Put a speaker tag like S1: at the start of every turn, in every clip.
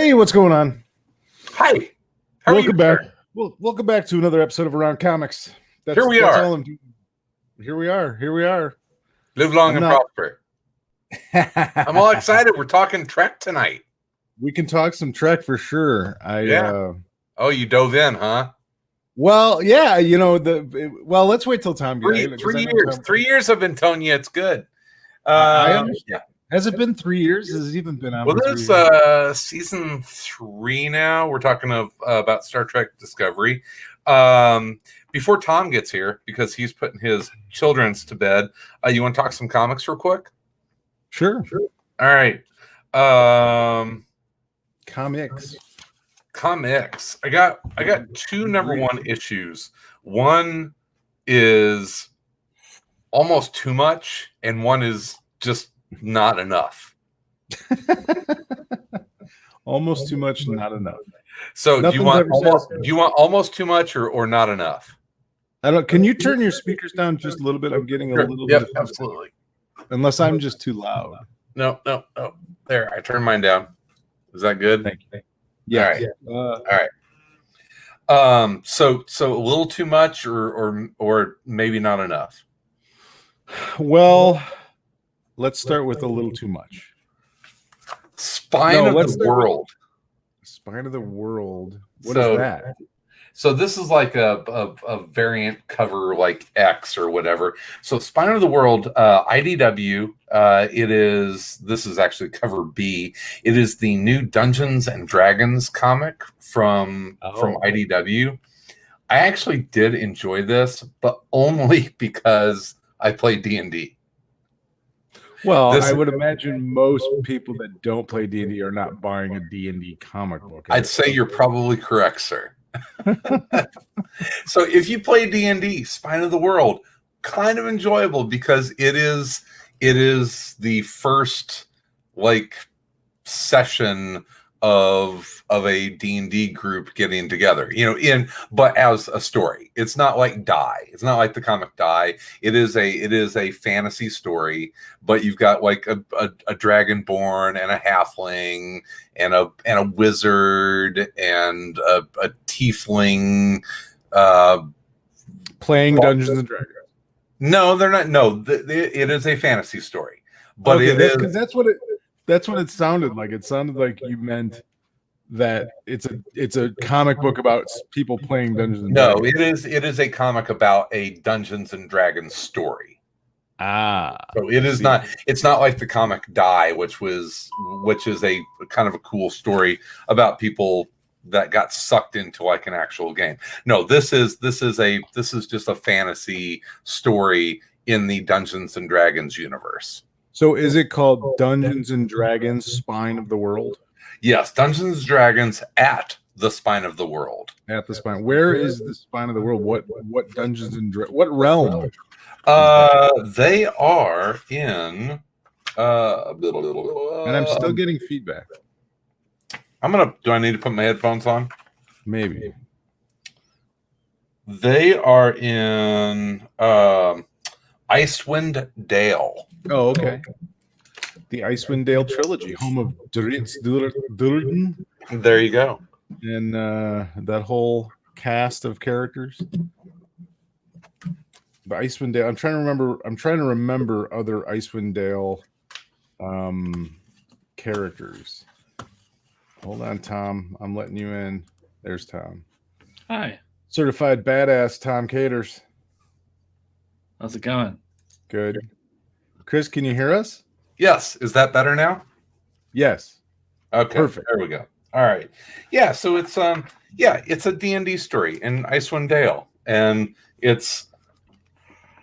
S1: Hey, what's going on?
S2: Hi.
S1: Welcome back. Well, welcome back to another episode of Around Comics.
S2: Here we are.
S1: All I'm doing. Here we are.
S2: Live long and prosper. I'm all excited. We're talking Trek tonight.
S1: We can talk some Trek for sure.
S2: Oh, you dove in, huh?
S1: Well, yeah. You know let's wait till Tom gets
S2: 3 years. 3 years I've been telling you it's good.
S1: I understand. Has it been 3 years? Has it even been out?
S2: Well, this is season 3 now. We're talking about Star Trek Discovery. Before Tom gets here, because he's putting his children's to bed, you want to talk some comics real quick?
S1: Sure.
S2: All right.
S1: Comics.
S2: I got 2 number 1 issues. One is almost too much, and one is just not enough.
S1: Almost too much, not enough.
S2: So do you want almost too much or not enough?
S1: I don't. Can you turn your speakers down just a little bit? I'm getting a little bit.
S2: Absolutely.
S1: Unless I'm just too loud.
S2: No. There, I turned mine down. Is that good?
S1: Thank you. Yeah.
S2: All right. So a little too much or maybe not enough.
S1: Well, let's start with a little too much.
S2: Spine of the World.
S1: Spine of the World. What is that?
S2: So this is like a variant cover, like X or whatever. So Spine of the World, IDW. This is actually cover B. It is the new Dungeons and Dragons comic from IDW. I actually did enjoy this, but only because I play D&D.
S1: Well, I would imagine most people that don't play D&D are not buying a D&D comic book.
S2: I'd say you're probably correct, sir. So if you play D&D, Spine of the World, kind of enjoyable because it is the first session of a D&D group getting together, but as a story. It's not like Die. It's not like the comic Die. It is a fantasy story, but you've got like a dragonborn and a halfling and a wizard and a tiefling
S1: playing Dungeons and Dragons.
S2: No, they're not. No, it is a fantasy story, but
S1: that's what it sounded like. It sounded like you meant that it's a comic book about people playing Dungeons and Dragons.
S2: No, it is a comic about a Dungeons and Dragons story. So it is not. It's not like the comic Die, which is a kind of a cool story about people that got sucked into like an actual game. No, this is just a fantasy story in the Dungeons and Dragons universe.
S1: So is it called Dungeons and Dragons Spine of the World?
S2: Yes, Dungeons and Dragons at the Spine of the World.
S1: At the Spine. Where is the Spine of the World? What Dungeons and what realm?
S2: They are in
S1: and I'm still getting feedback.
S2: Do I need to put my headphones on?
S1: Maybe.
S2: They are in Icewind Dale.
S1: Oh, okay. The Icewind Dale trilogy, home of Durden.
S2: There you go.
S1: And that whole cast of characters. The Icewind Dale. I'm trying to remember other Icewind Dale characters. Hold on, Tom. I'm letting you in. There's Tom.
S3: Hi.
S1: Certified badass Tom Caters.
S3: How's it going?
S1: Good. Chris, can you hear us?
S2: Yes. Is that better now?
S1: Yes.
S2: Okay.
S1: Perfect.
S2: There we go. All right. Yeah. So it's it's a D&D story in Icewind Dale, and it's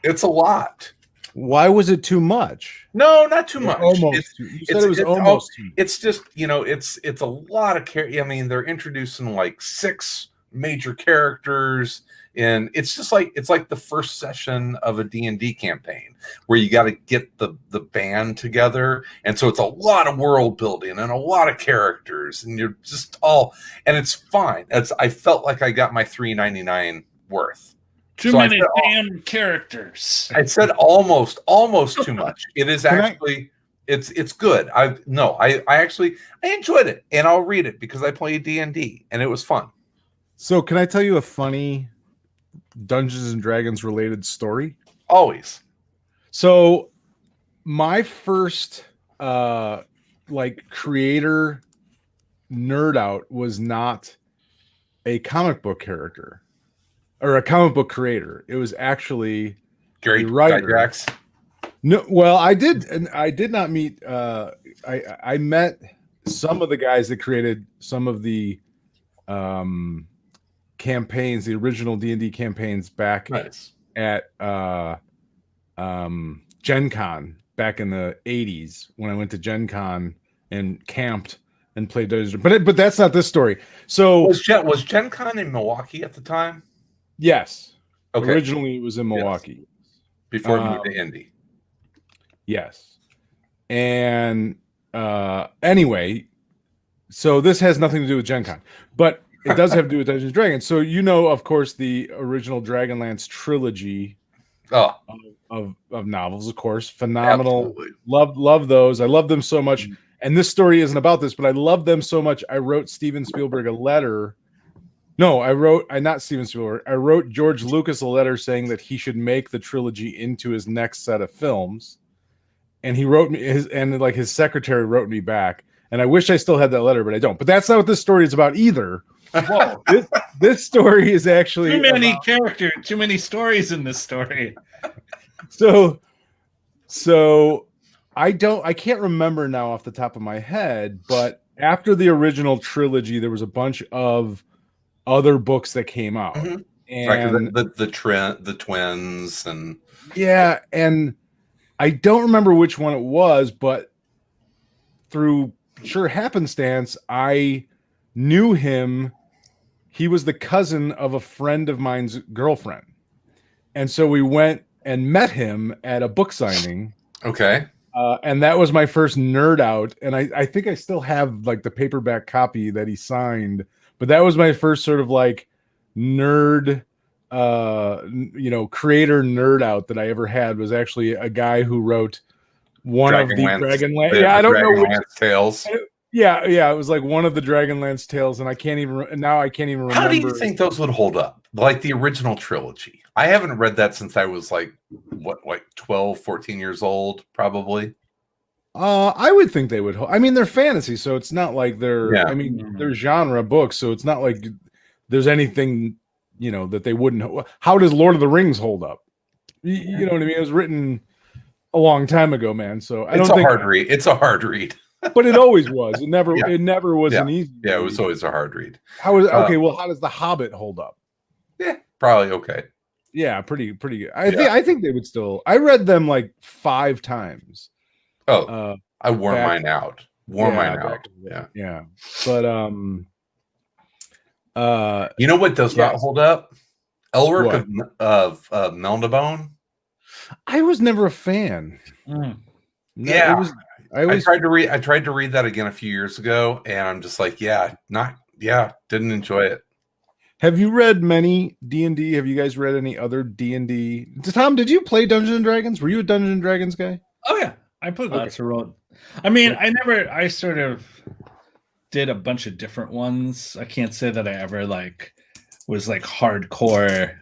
S2: a lot.
S1: Why was it too much?
S2: No, not too much.
S1: Almost. You said it was almost too much.
S2: It's just, it's a lot of they're introducing like 6 major characters, and it's just like the first session of a D&D campaign where you got to get the band together, and so it's a lot of world building and a lot of characters, and you're just and it's fine. I felt like I got my $3.99 worth.
S3: Too many damn characters.
S2: I said almost too much. It is actually It's good. I actually enjoyed it, and I'll read it because I play D&D and it was fun.
S1: So can I tell you a funny Dungeons and Dragons related story?
S2: Always.
S1: So my first like creator nerd out was not a comic book character or a comic book creator. It was actually
S2: Gary
S1: a writer.
S2: Gygax.
S1: No, well, I did not meet. I met some of the guys that created some of the campaigns, the original D&D campaigns back
S2: Nice.
S1: at Gen Con back in the 80s when I went to Gen Con and camped and played Dungeons. But that's not this story. So
S2: was Gen Con in Milwaukee at the time?
S1: yes.
S2: Okay.
S1: Originally it was in Milwaukee.
S2: Yes. Before it moved to Indy.
S1: Yes. And anyway, so this has nothing to do with Gen Con, but it does have to do with Dungeons and Dragons. So of course, the original Dragonlance trilogy of novels, of course. Phenomenal.
S2: Absolutely.
S1: Love those. I love them so much. And this story isn't about this, but I love them so much. I wrote Steven Spielberg a letter. No, not Steven Spielberg. I wrote George Lucas a letter saying that he should make the trilogy into his next set of films. And he wrote me his secretary wrote me back. And I wish I still had that letter, but I don't. But that's not what this story is about either. Whoa. This story is actually
S3: too many characters, too many stories in this story.
S1: So I can't remember now off the top of my head, but after the original trilogy, there was a bunch of other books that came out.
S2: Mm-hmm.
S1: And
S2: right, the twins and
S1: yeah, and I don't remember which one it was, but through sure happenstance, I knew him. He was the cousin of a friend of mine's girlfriend. And so we went and met him at a book signing.
S2: Okay.
S1: And that was my first nerd out. And I think I still have like the paperback copy that he signed. But that was my first sort of like nerd, creator nerd out that I ever had, was actually a guy who wrote one of the Dragonlance. Yeah, I don't know which
S2: Tales.
S1: Yeah, it was like one of the Dragonlance tales, and I can't even remember.
S2: How do you think those would hold up? Like the original trilogy. I haven't read that since I was like 12, 14 years old, probably.
S1: I would think they would. I mean, they're fantasy, so it's not like they're.
S2: Yeah.
S1: I mean, they're genre books, so it's not like there's anything that they wouldn't. How does Lord of the Rings hold up? You know what I mean? It was written a long time ago, man. So
S2: It's a hard read. It's a hard read.
S1: But it always was. It never was an easy.
S2: Yeah, it was always a hard read.
S1: How does The Hobbit hold up?
S2: Yeah, probably okay.
S1: Yeah, pretty good. I think they would still. I read them like 5 times.
S2: Oh, I wore mine out. Yeah.
S1: But
S2: you know what does not hold up? Elric of Melnibone.
S1: I was never a fan.
S2: Yeah. I tried to read that again a few years ago, and I'm just like, didn't enjoy it.
S1: Have you read many D&D? Have you guys read any other D&D? Tom, did you play Dungeons and Dragons? Were you a Dungeons and Dragons guy?
S3: Oh yeah, I played lots of role. I mean, I sort of did a bunch of different ones. I can't say that I ever was like hardcore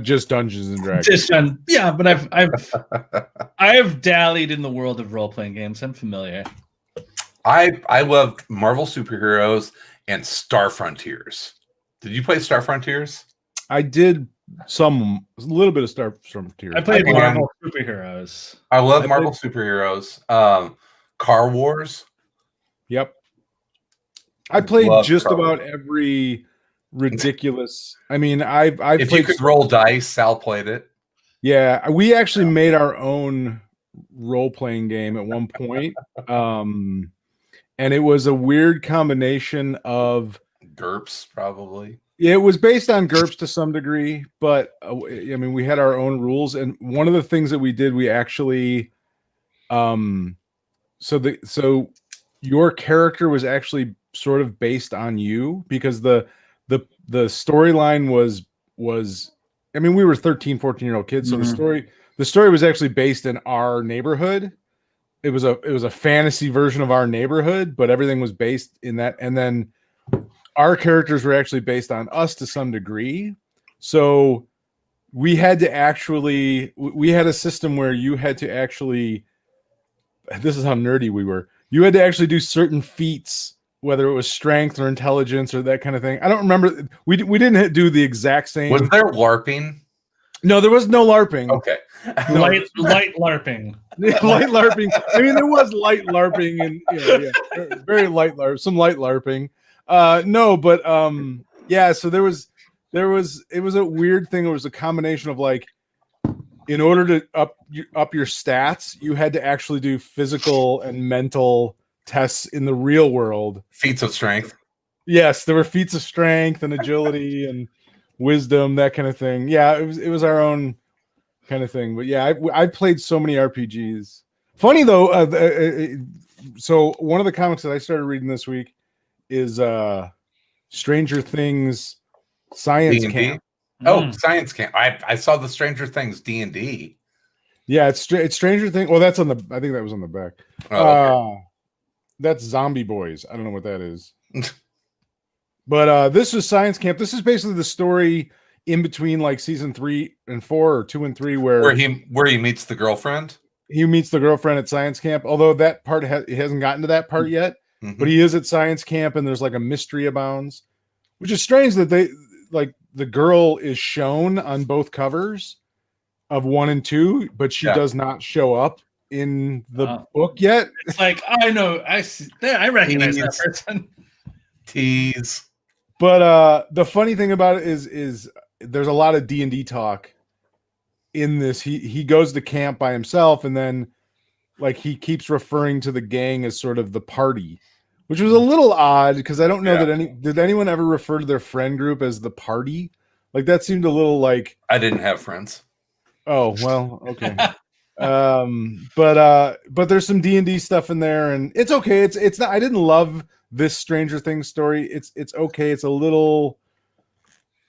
S1: just Dungeons and Dragons.
S3: But I've dallied in the world of role-playing games. I'm familiar.
S2: I loved Marvel superheroes and Star Frontiers. Did you play Star Frontiers?
S1: I did a little bit of Star Frontiers.
S3: I played Marvel superheroes.
S2: I love Marvel superheroes. Car Wars.
S1: Yep. I played just about every ridiculous. I mean, I've
S2: if you could roll dice, Sal played it.
S1: Yeah, we actually made our own role-playing game at one point. And it was a weird combination of
S2: GURPS, probably.
S1: It was based on GURPS to some degree, but I mean, we had our own rules. And one of the things that we did, we actually, so your character was actually sort of based on you, because the storyline was, I mean, we were 13, 14-year-old kids. So the story was actually based in our neighborhood. it was a fantasy version of our neighborhood, but everything was based in that. And then our characters were actually based on us to some degree. So we had a system where you had to actually, this is how nerdy we were. You had to actually do certain feats, whether it was strength or intelligence or that kind of thing. I don't remember. We didn't do the exact same.
S2: Was there LARPing?
S1: No, there was no LARPing.
S2: Okay.
S1: No.
S3: Light LARPing.
S1: Light LARPing. I mean, there was light LARPing and very light LARP, some light LARPing. No, but yeah, so it was a weird thing. It was a combination of like, in order to up your stats, you had to actually do physical and mental tests in the real world.
S2: Feats of strength.
S1: Yes, there were feats of strength and agility and wisdom, that kind of thing. Yeah, it was our own kind of thing. But yeah, I played so many RPGs. Funny though, so one of the comics that I started reading this week is Stranger Things Science
S2: D&D?
S1: Camp.
S2: Oh, Science Camp. I saw the Stranger Things D&D.
S1: Yeah, it's Stranger Things. Well, that's on the. I think that was on the back.
S2: Oh, okay.
S1: That's Zombie Boys. I don't know what that is. But this is Science Camp. This is basically the story in between like season 3 and 4 or 2 and 3 where
S2: he meets the girlfriend.
S1: He meets the girlfriend at Science Camp. Although that part he hasn't gotten to that part yet. Mm-hmm. But he is at Science Camp and there's like a mystery abounds, which is strange that they like the girl is shown on both covers of 1 and 2, but she does not show up in the book yet.
S3: It's like, I know, I recognize that person.
S2: Tease.
S1: But the funny thing about it is there's a lot of D&D talk in this. He goes to camp by himself, and then like he keeps referring to the gang as sort of the party, which was a little odd because I don't know that did anyone ever refer to their friend group as the party? Like that seemed a little like
S2: I didn't have friends.
S1: Oh, well, okay. But there's some D&D stuff in there, and it's okay. It's not. I didn't love this Stranger Things story. It's okay. It's a little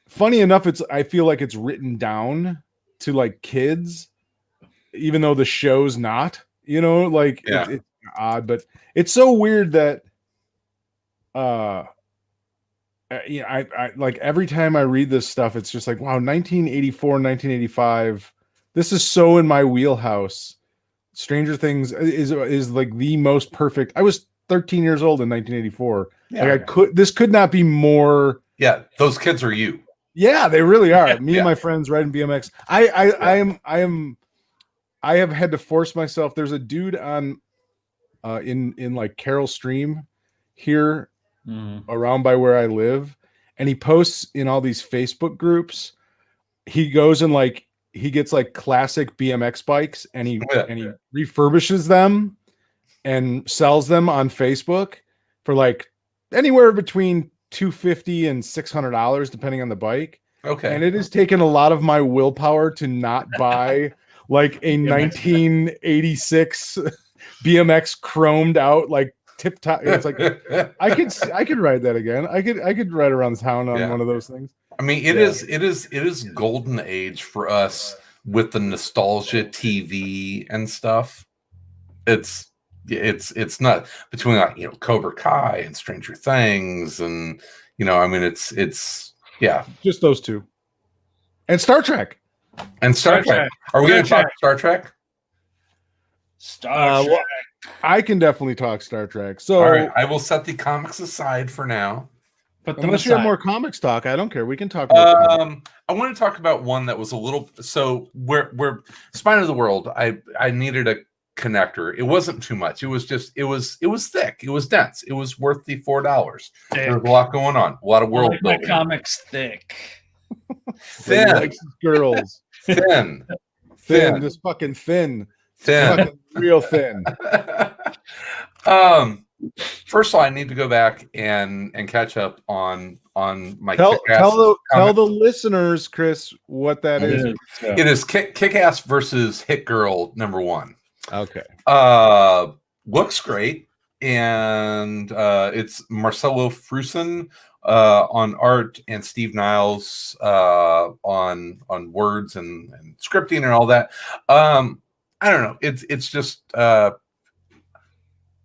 S1: funny enough. I feel like it's written down to like kids, even though the show's not. Like it's odd, but it's so weird that I like every time I read this stuff, it's just like, wow, 1984, 1985. This is so in my wheelhouse. Stranger Things is like the most perfect. I was 13 years old in 1984. Yeah. Like this could not be more.
S2: Yeah, those kids are you.
S1: Yeah, they really are. Me and my friends riding BMX. I have had to force myself. There's a dude on in like Carroll Stream here around by where I live, and he posts in all these Facebook groups. He goes and like he gets like classic BMX bikes and he refurbishes them and sells them on Facebook for like anywhere between $250 and $600 depending on the bike.
S2: Okay.
S1: And it has taken a lot of my willpower to not buy like a 1986 BMX chromed out like tip top. It's like I could ride that again. I could ride around town on one of those things.
S2: I mean, it is golden age for us with the nostalgia TV and stuff. It's not between like Cobra Kai and Stranger Things and I mean it's
S1: just those two and Star Trek.
S2: Star Trek. Are we going to talk Star Trek?
S3: Star Trek.
S1: Well, I can definitely talk Star Trek. So
S2: all right, I will set the comics aside for now.
S3: But
S1: unless you have more comics talk, I don't care. We can talk about
S2: I want to talk about one that was a little where Spine of the World, I needed a connector. It wasn't too much. It was just it was thick. It was dense. It was worth the $4. There was a lot going on. A lot of world building.
S3: My comics thick.
S2: Thin.
S1: Likes girls.
S2: Thin.
S1: Just fucking thin. Fucking real thin.
S2: First of all, I need to go back and catch up on my
S1: tell the listeners, Chris, what that is.
S2: It is Kick-Ass versus Hit Girl #1.
S1: Okay.
S2: Looks great, and it's Marcelo Frusin on art and Steve Niles on words and scripting and all that. I don't know. It's just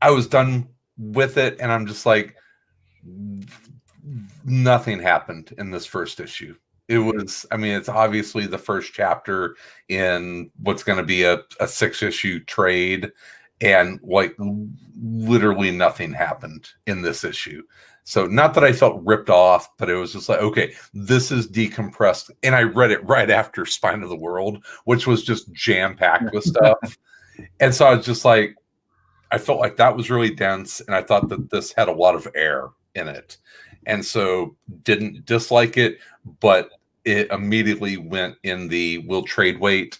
S2: I was done with it, and I'm just like, nothing happened in this first issue. It was, I mean, it's obviously the first chapter in what's going to be a 6-issue trade, and like literally nothing happened in this issue. So not that I felt ripped off, but it was just like, okay, this is decompressed. And I read it right after Spine of the World, which was just jam-packed with stuff. And so I was just like, I felt like that was really dense, and I thought that this had a lot of air in it. And so didn't dislike it, but it immediately went in the will trade wait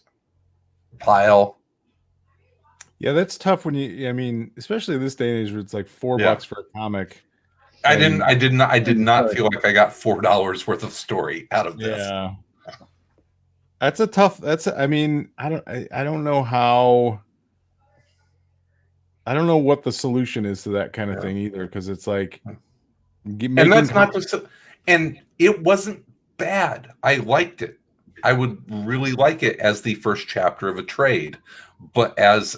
S2: pile.
S1: Yeah, that's tough when I mean, especially this day and age where it's like $4 for a comic.
S2: I did not feel like I got $4 worth of story out of this.
S1: Yeah. I mean, I don't know how. I don't know what the solution is to that kind of thing either, because it's like,
S2: and that's not just, and it wasn't bad. I liked it. I would really like it as the first chapter of a trade, but as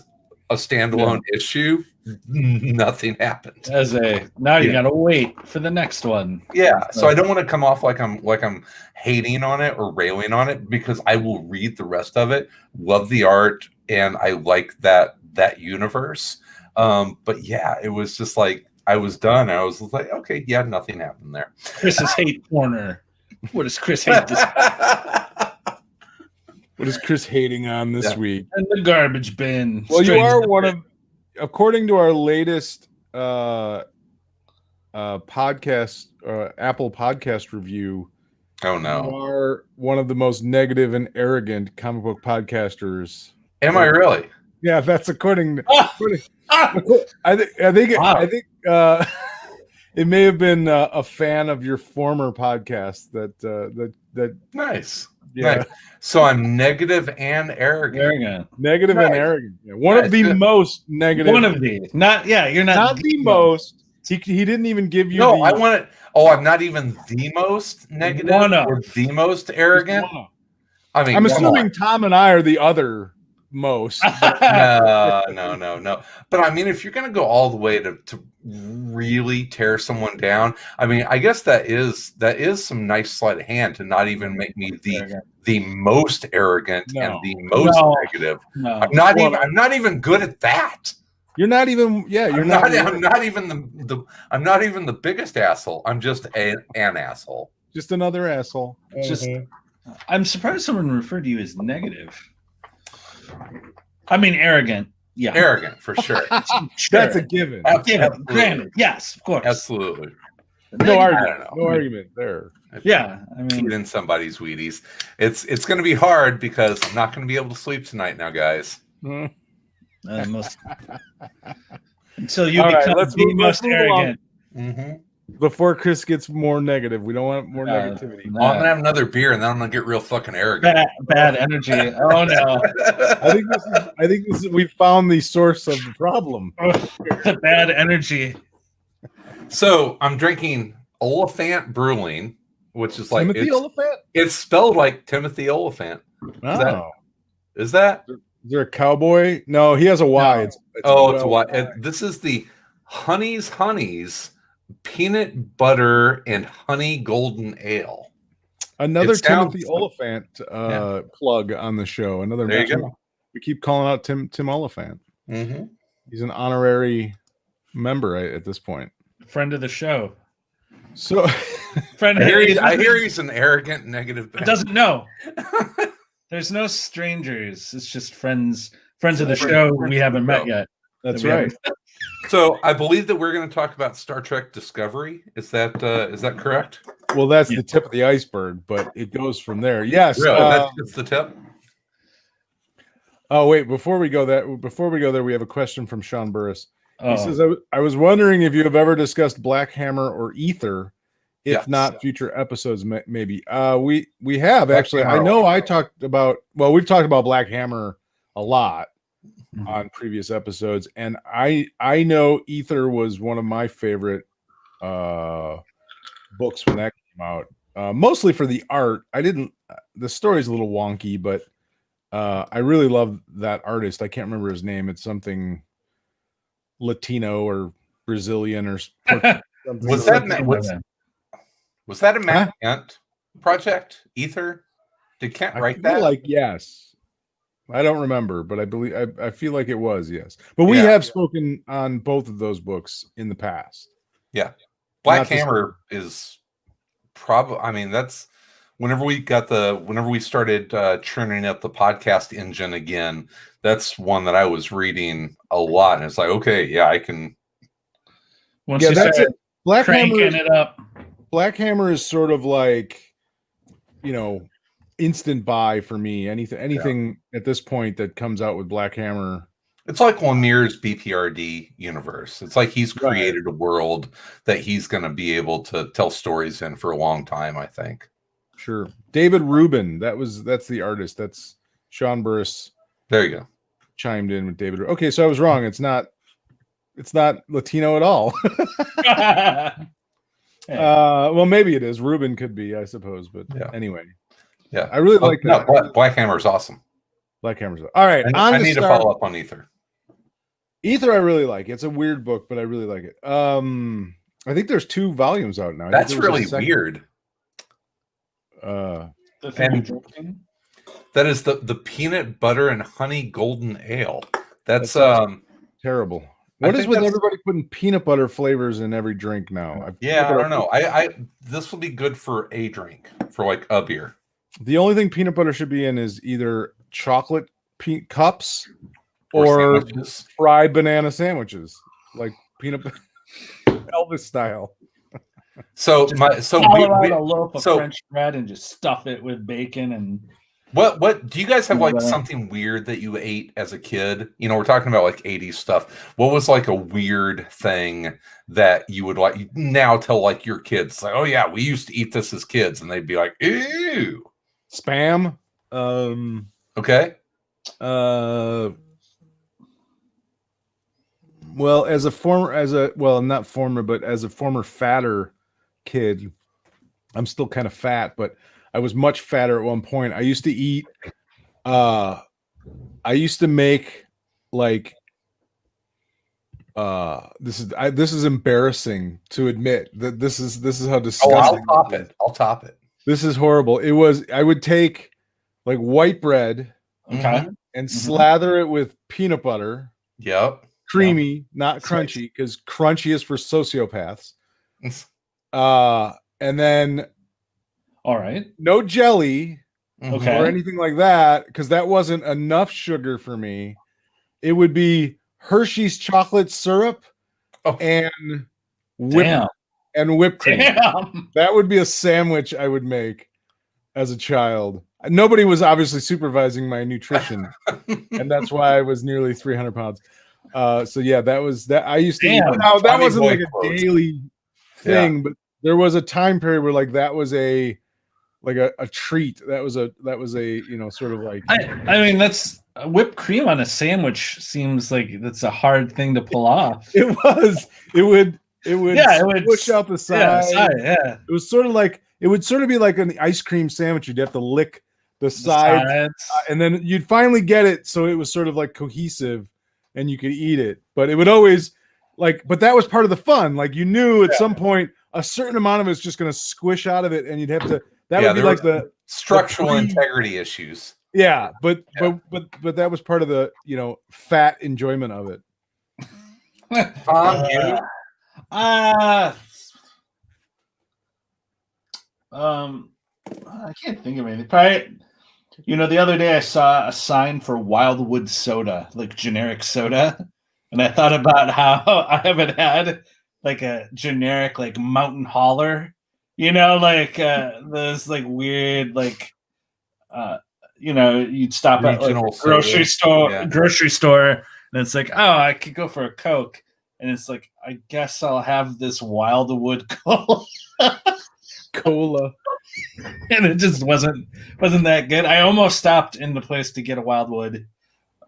S2: a standalone issue, nothing happened.
S3: Now you gotta wait for the next one.
S2: Yeah, so I don't want to come off like I'm hating on it or railing on it, because I will read the rest of it, love the art, and I like that universe. But yeah, it was just like I was done. I was like, okay, yeah, nothing happened there.
S3: Chris's hate corner. What does Chris hate this?
S1: What is Chris hating on this week?
S3: And the garbage bin.
S1: Well, you are one of, according to our latest podcast, Apple Podcast review.
S2: Oh no!
S1: You are one of the most negative and arrogant comic book podcasters.
S2: Am I really?
S1: Yeah, that's according to. I think it may have been a fan of your former podcast that
S2: nice.
S1: Yeah.
S2: Nice. So I'm negative and arrogant.
S1: Negative and arrogant. Yeah. One of the most negative.
S3: One of the. Not you're not
S1: the most. He didn't even give you.
S2: No, I want it. Oh, I'm not even the most negative or the most arrogant. I mean,
S1: I'm assuming Tom and I are the other most.
S2: No. But I mean, if you're going to go all the way to really tear someone down, I mean, I guess that is some nice sleight of hand to not even make me the most arrogant and the most negative. No. I'm not even good at that.
S1: You're not even. Yeah, you're not.
S2: I'm not even I'm not even the biggest asshole. I'm just an asshole.
S1: Just another asshole.
S3: Just. I'm surprised someone referred to you as negative. I mean, arrogant. Yeah,
S2: arrogant for sure.
S1: That's a given.
S3: Granted, yes, of course,
S2: absolutely.
S1: No argument. No argument there.
S3: Yeah, I mean,
S2: eating somebody's Wheaties. It's going to be hard because I'm not going to be able to sleep tonight now, guys.
S3: Until you become the most arrogant.
S1: Before Chris gets more negative, we don't want more negativity.
S2: Well, I'm gonna have another beer, and then I'm gonna get real fucking arrogant.
S3: Bad energy. Oh no!
S1: I think this is. We found the source of the problem.
S3: The bad energy.
S2: So I'm drinking Oliphant Brewing, which is like
S1: Timothy Oliphant.
S2: It's spelled like Timothy Oliphant. Is that?
S1: Is there a cowboy? No, he has a Y.
S2: No. It's a Y. This is the Honeys peanut butter and honey golden ale.
S1: Another Timothy Oliphant plug on the show. Another.
S2: There you go.
S1: We keep calling out Tim Oliphant.
S2: Mm-hmm.
S1: He's an honorary member at this point.
S3: Friend of the show.
S1: So,
S2: I hear he's an arrogant, negative.
S3: Doesn't know. There's no strangers. It's just friends of the show we haven't met yet.
S1: That's right.
S2: So I believe that we're going to talk about Star Trek Discovery. Is that correct?
S1: Well, that's the tip of the iceberg, but it goes from there. Yes,
S2: really? That's the tip.
S1: Oh wait, before we go there, we have a question from Sean Burris. He says, "I was wondering if you have ever discussed Black Hammer or Ether. If not, future episodes maybe. We have actually. I know I talked about. Well, we've talked about Black Hammer a lot on previous episodes, and I know Ether was one of my favorite books when that came out. Mostly for the art. The story's a little wonky, but I really love that artist. I can't remember his name. It's something Latino or Brazilian or something.
S2: Was that a Matt Kent project? Ether? Did Kent write that?
S1: Like yes. I don't remember, but I feel like it was, yes. But we have spoken on both of those books in the past.
S2: Yeah. Black Hammer is probably, I mean, that's whenever we started churning up the podcast engine again, that's one that I was reading a lot. And it's like, okay, yeah, I can.
S3: Once you start
S1: Black
S3: cranking
S1: Hammer
S3: it up.
S1: Black Hammer is sort of like, instant buy for me. Anything at this point that comes out with Black Hammer.
S2: It's like Lemire's BPRD universe. It's like he's created a world that he's going to be able to tell stories in for a long time, I think.
S1: Sure. David Rubin, that's the artist. That's Sean Burris.
S2: There you go.
S1: Chimed in with David. Okay, so I was wrong. It's not Latino at all. Well, maybe it is. Rubin could be, I suppose, but anyway.
S2: Yeah.
S1: I really like that.
S2: No, Black Hammer is awesome.
S1: Black Hammer's all right.
S2: I need to follow up on Ether.
S1: Ether, I really like. It's a weird book, but I really like it. I think there's 2 volumes out now.
S2: That's really weird.
S3: That
S2: is the peanut butter and honey golden ale. That's
S1: terrible. What is with everybody putting peanut butter flavors in every drink now?
S2: I don't know. This will be good for a drink, for like a beer.
S1: The only thing peanut butter should be in is either chocolate cups or fried banana sandwiches, like peanut butter Elvis style.
S3: So we a loaf of French bread and just stuff it with bacon and.
S2: What do you guys have like something weird that you ate as a kid? We're talking about like 80s stuff. What was like a weird thing that you would like now tell like your kids? Like, oh yeah, we used to eat this as kids, and they'd be like, ew.
S1: Spam.
S2: Okay.
S1: Well, as a former fatter kid, I'm still kind of fat, but I was much fatter at one point. I used to eat. I used to make like. This is embarrassing to admit that this is how disgusting.
S2: I'll top it.
S1: This is horrible. I would take like white bread, and slather it with peanut butter.
S2: Yep.
S1: Creamy, not crunchy, because crunchy is for sociopaths. And then.
S3: All right.
S1: No jelly or
S3: Okay.
S1: anything like that, because that wasn't enough sugar for me. It would be Hershey's chocolate syrup and whipped cream.
S3: Damn.
S1: That would be a sandwich I would make as a child. Nobody was obviously supervising my nutrition, and that's why I was nearly 300 pounds. So yeah, that was that. I used to eat. Now that wasn't like a daily thing, but there was a time period where like that was a treat. That was a sort of like.
S3: I mean, that's whipped cream on a sandwich. Seems like that's a hard thing to pull off.
S1: It was. It would push out the side.
S3: Yeah.
S1: It was sort of like it would sort of be like an ice cream sandwich. You'd have to lick the sides, and then you'd finally get it, so it was sort of like cohesive, and you could eat it. But it would always but that was part of the fun. Like you knew at some point a certain amount of it's just going to squish out of it, and you'd have to. That would be like the
S2: structural integrity issues.
S1: Yeah, but that was part of the fat enjoyment of it.
S3: I can't think of anything. Probably, the other day I saw a sign for Wildwood soda, like generic soda, and I thought about how I haven't had like a generic like Mountain Holler, those like weird like you'd stop at like a grocery store, and it's like, oh, I could go for a Coke, and it's like, I guess I'll have this Wildwood cola. And it just wasn't that good. I almost stopped in the place to get a Wildwood.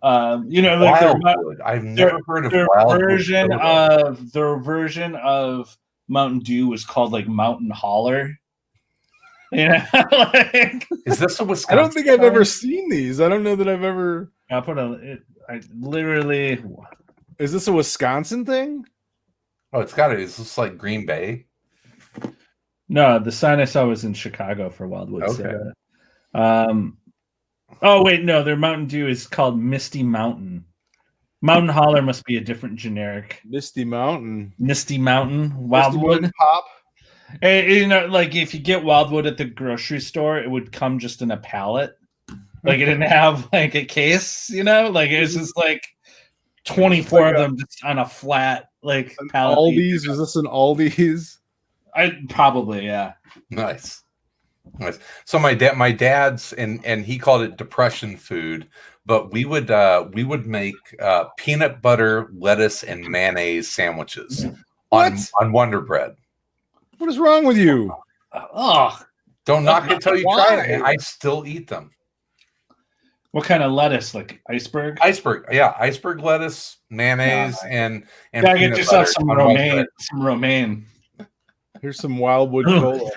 S2: Wildwood. I've never heard of Wildwood.
S3: Their version of Mountain Dew was called like Mountain Holler.
S2: Is this a Wisconsin?
S1: I don't think I've ever seen these. I don't know that I've ever.
S3: I literally.
S1: Is this a Wisconsin thing?
S2: Oh, it's got it. Is this like Green Bay?
S3: No, the sign I saw was in Chicago for Wildwood
S2: Okay.
S3: Soda. Oh wait, no, their Mountain Dew is called Misty Mountain. Mountain Holler must be a different generic.
S1: Misty Mountain.
S3: Misty Mountain, Wildwood.
S1: Misty Pop.
S3: You know, like if you get Wildwood at the grocery store, it would come just in a pallet. Like it didn't have like a case, you know, like it's just like 24
S1: like
S3: of them just on a flat like pallet.
S1: Aldi's? Was this an Aldi's?
S3: I probably, yeah.
S2: Nice. So my dad's and he called it depression food, but we would make peanut butter, lettuce, and mayonnaise sandwiches on Wonder Bread.
S1: What is wrong with you?
S3: Oh,
S2: Don't knock it till you
S1: Why?
S2: try it. I still eat them.
S3: what kind of lettuce? Like iceberg?
S2: Iceberg, yeah, iceberg lettuce, mayonnaise, and
S3: Gotta get
S2: peanut
S3: yourself
S2: butter
S3: some
S2: on Wonder
S3: romaine.
S2: Bread.
S3: Some romaine.
S1: Here's some Wildwood Cola.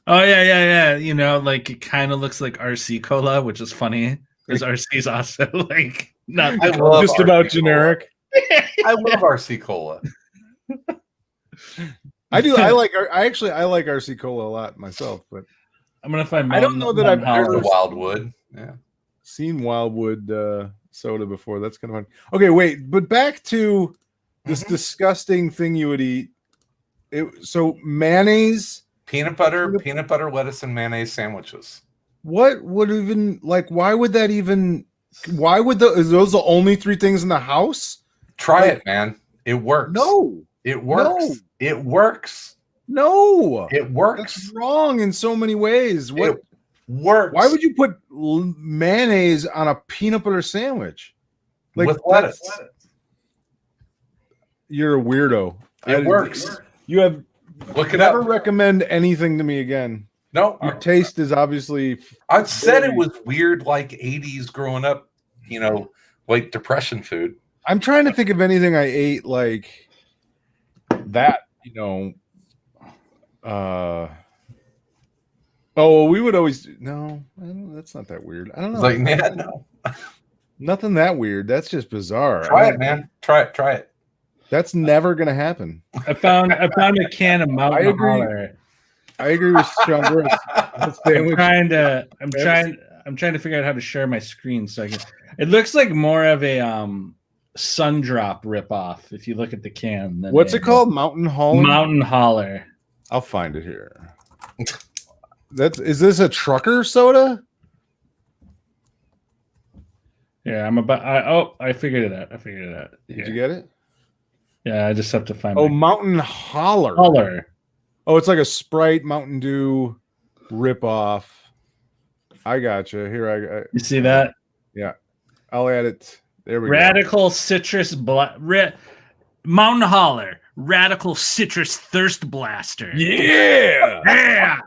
S3: Oh yeah. You know, like it kind of looks like RC Cola, which is funny because RC is also like not.
S2: I love
S1: just
S2: RC
S1: about
S2: Cola.
S1: generic.
S2: I love RC Cola.
S1: I do. I like RC Cola a lot myself, but
S3: I'm gonna find.
S1: I don't know that I've
S2: There's
S1: ever
S2: the Wildwood. Yeah.
S1: seen Wildwood soda before. That's kind of fun. Okay, wait, but back to this disgusting thing you would eat. So mayonnaise,
S2: Peanut butter, lettuce, and mayonnaise sandwiches.
S1: what would even like? Why would that even? Why would is those the only three things in the house?
S2: Try it, man. It works.
S1: No,
S2: It works.
S1: No.
S2: It works.
S1: no,
S2: It works.
S1: that's wrong in so many ways. What?
S2: It works.
S1: Why would you put mayonnaise on a peanut butter sandwich? Like
S2: with lettuce?
S1: You're a weirdo.
S2: It works.
S1: You have
S2: Look it
S1: never
S2: up.
S1: recommend anything to me again.
S2: No,
S1: Your taste is obviously.
S2: I said it was weird, like 80s growing up. You know, like depression food.
S1: I'm trying to think of anything I ate like that. You know. Oh, we would always no. That's not that weird. I don't know.
S2: Like, man, no.
S1: Nothing that weird. That's just bizarre.
S2: Try it, man. Try it.
S1: That's never gonna happen.
S3: I found a can of Mountain
S1: I agree.
S3: Holler.
S1: I agree with Sean Burris.
S3: I'm trying to figure out how to share my screen so I can. It looks like more of a Sundrop ripoff if you look at the can.
S1: What's it called? Mountain Holler?
S3: Mountain Holler.
S1: I'll find it here. Is this a trucker soda?
S3: Yeah, I figured it out.
S1: Did you get it?
S3: Yeah, I just have to find.
S1: Oh, Mountain Holler.
S3: Holler.
S1: Oh, it's like a Sprite Mountain Dew ripoff. I gotcha. Here
S3: You see that?
S1: Yeah, I'll add it. There we
S3: Radical Citrus Mountain Holler. Radical Citrus Thirst Blaster.
S1: go. Yeah.
S3: Yeah.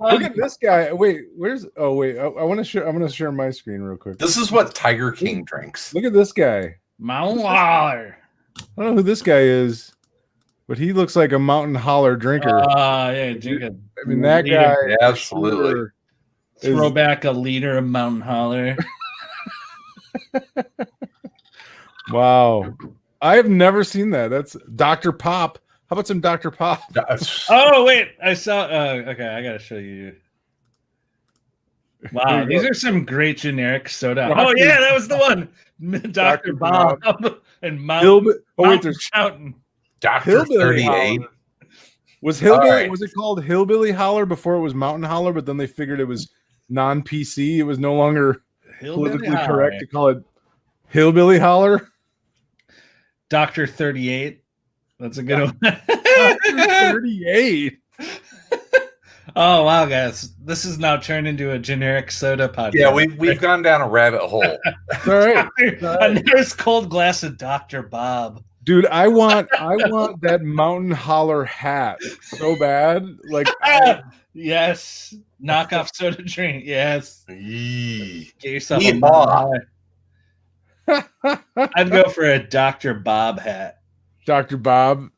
S1: Look at this guy. Wait, where's? Oh, wait. I want to share. I'm going to share my screen real quick.
S2: This is what Tiger King drinks.
S1: Look at this guy.
S3: Mountain Holler.
S1: I don't know who this guy is, but he looks like a Mountain Holler drinker.
S3: Yeah, drink it.
S1: I mean, that
S3: Liter.
S1: guy.
S2: Yeah, absolutely.
S3: Throw back a liter of Mountain Holler.
S1: Wow. I have never seen that. That's Dr. Pop. How about some Dr. Pop?
S3: Oh wait, I saw. Okay, I gotta show you. Wow, these are some great generic soda. Oh yeah, that was the one. Dr. Bob and Mountain.
S1: Oh wait, there's
S3: Shouting.
S2: Dr.
S1: Hillbilly
S2: 38.
S1: Holler. Was Hillbilly?
S2: All right.
S1: Was it called Hillbilly Holler before it was Mountain Holler? But then they figured it was non-PC. It was no longer politically correct to call it Hillbilly Holler.
S3: Dr. 38. That's a good one.
S1: Dr. 38.
S3: Oh wow, guys, this is now turned into a generic soda podcast.
S2: Yeah, we've gone down a rabbit hole.
S1: All right,
S3: A nice cold glass of Dr. Bob.
S1: dude. I want that Mountain Holler hat so bad. Like,
S3: Yes, knockoff soda drink. Yes,
S2: Yee.
S3: get yourself a
S2: Yeehaw.
S3: Mountain Holler. I'd go for a Dr. Bob hat.
S1: Dr. Bob.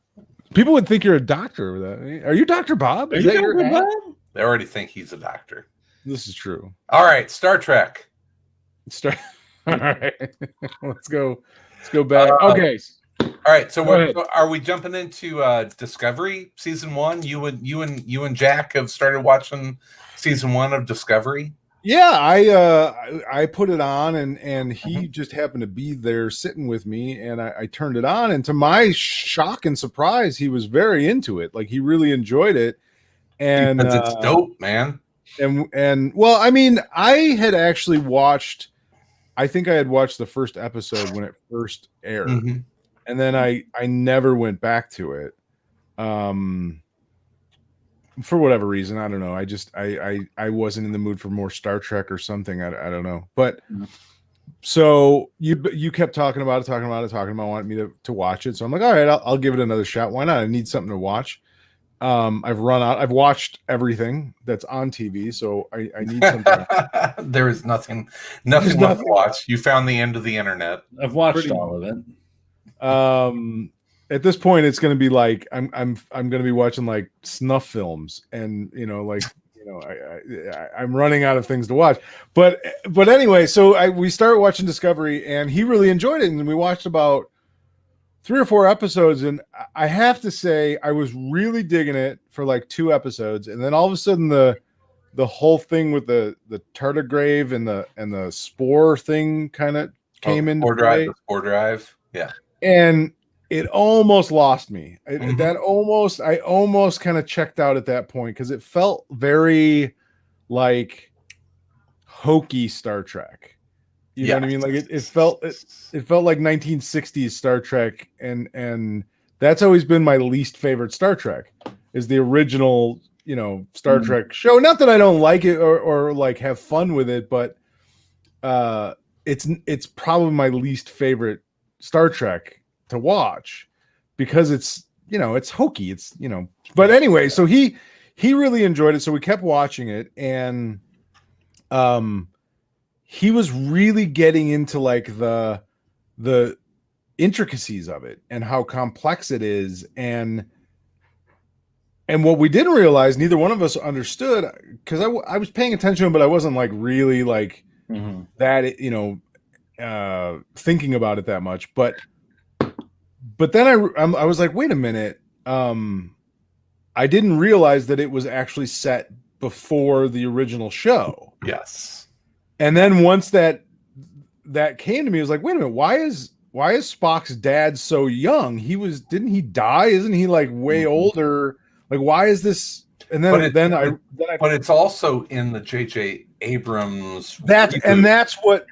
S1: People would think you're a doctor with that. Are you Dr. Bob?
S3: Are
S1: Is
S3: you
S1: that your
S3: Dr.
S1: hat?
S3: Bob?
S2: They already think he's a doctor.
S1: This is true.
S2: All right, Star Trek.
S1: All right, let's go. Let's go back. Okay.
S2: All right, so
S1: Go ahead.
S2: are we jumping into Discovery season 1? You and Jack have started watching season 1 of Discovery.
S1: Yeah, I put it on, and he just happened to be there sitting with me, and I turned it on, and to my shock and surprise, he was very into it. Like, he really enjoyed it, and
S2: Because it's dope, man.
S1: And well, I mean, I had actually watched. I think I had watched the first episode when it first aired, and then I never went back to it. For whatever reason, I don't know. I just I wasn't in the mood for more Star Trek or something. I don't know. But so you kept talking about wanting me to watch it. So I'm like, all right, I'll give it another shot. Why not? I need something to watch. I've run out. I've watched everything that's on TV, so I need something.
S2: There is nothing left to watch. You found the end of the internet.
S3: I've watched all of it.
S1: At this point, it's going to be like I'm going to be watching like snuff films, and I'm running out of things to watch. But anyway, so we started watching Discovery, and he really enjoyed it, and we watched about 3 or 4 episodes, and I have to say I was really digging it for like 2 episodes, and then all of a sudden the whole thing with the tardigrade and the spore thing kind of came into play.
S2: The spore drive, yeah,
S1: and it almost lost me. I almost kind of checked out at that point because it felt very like hokey Star Trek. You know what I mean? Like it felt like 1960s Star Trek, and that's always been my least favorite Star Trek is the original, Star Trek show. Not that I don't like it or like have fun with it, but it's probably my least favorite Star Trek to watch because it's hokey. It's But anyway, so he really enjoyed it, so we kept watching it, and he was really getting into like the intricacies of it and how complex it is, and what we didn't realize, neither one of us understood, because I was paying attention, but I wasn't like really like that, thinking about it that much. But then I was like, wait a minute, I didn't realize that it was actually set before the original show.
S2: Yes.
S1: And then once that came to me, I was like, wait a minute, why is Spock's dad so young? Didn't he die? Isn't he like way older? Like, why is this? And then but
S2: it's also in the J.J. Abrams
S1: that's what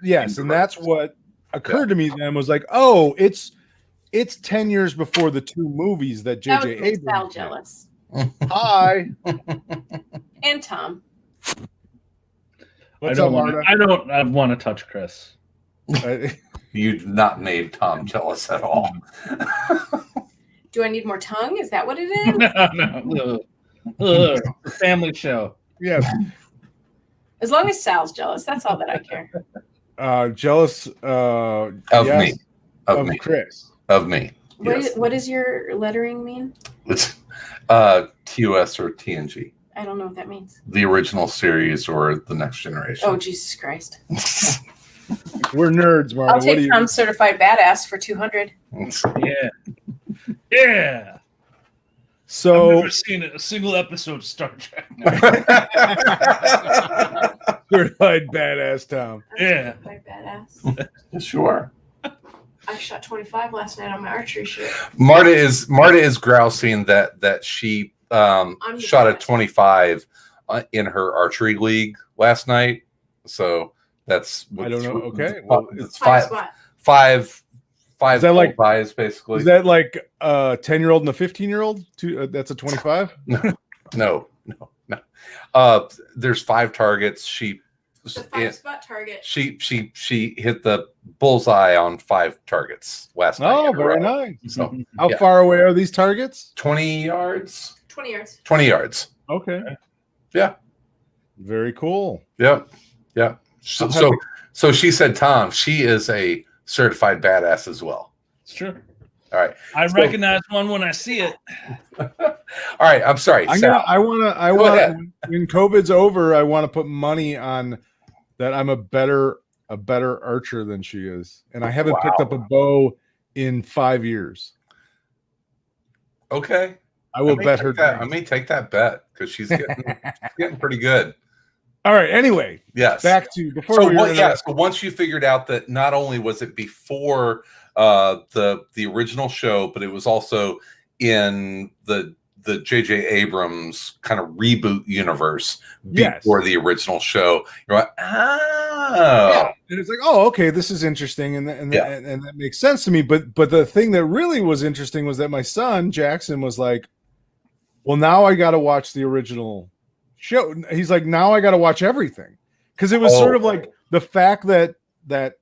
S1: occurred to me then was like, oh, it's 10 years before the 2 movies that J.J. Abrams.
S4: Sal jealous.
S1: Hi.
S4: And Tom.
S1: What's up, Marta?
S3: I don't want to touch Chris.
S2: You did not made Tom jealous at all.
S4: Do I need more tongue? Is that what it is?
S3: No. Family show.
S1: Yeah.
S4: As long as Sal's jealous, that's all that I care.
S1: Jealous
S2: of me.
S1: Of Chris.
S2: Of me.
S4: What does your lettering mean?
S2: It's TOS or TNG.
S4: I don't know what that means.
S2: The original series or the next generation.
S4: Oh, Jesus Christ.
S1: We're nerds, Marta.
S4: I'll take Tom's certified badass for 200.
S3: Yeah. Yeah.
S1: So
S3: I've never seen a single episode of Star Trek.
S1: certified badass Tom.
S3: Yeah.
S4: Certified badass.
S2: Yes, you are.
S4: I shot 25 last night on my archery shoot.
S2: Marta is grousing that she shot a 25 in her archery league last night. So that's
S1: I don't know. Okay,
S2: well, it's five
S1: is that like
S2: buys basically?
S1: Is that like a 10-year-old and a 15-year-old? That's a 25?
S2: No. There's 5 targets.
S4: The 5-spot target.
S2: She hit the bullseye on 5 targets last night.
S1: Oh, very nice.
S2: So,
S1: how far away are these targets?
S2: 20 yards.
S4: 20 yards.
S2: 20 yards.
S1: Okay.
S2: Yeah.
S1: Very cool.
S2: Yeah. So she said, Tom, she is a certified badass as well.
S3: It's true.
S2: All right.
S3: I recognize one when I see it.
S2: All right. I'm sorry.
S1: I want to when COVID's over, I want to put money on that I'm a better a better archer than she is, and I haven't picked up a bow in 5 years.
S2: Okay.
S1: I will bet her.
S2: I may take that bet because she's getting pretty good.
S1: All right. Anyway,
S2: yes.
S1: Back to before.
S2: So once you figured out that not only was it before the original show, but it was also in the J.J. Abrams kind of reboot universe before the original show. You're like,
S1: and it's like, oh, okay, this is interesting, and that makes sense to me. But the thing that really was interesting was that my son Jackson was like, well, now I got to watch the original show. He's like, now I got to watch everything, because it was sort of like the fact that that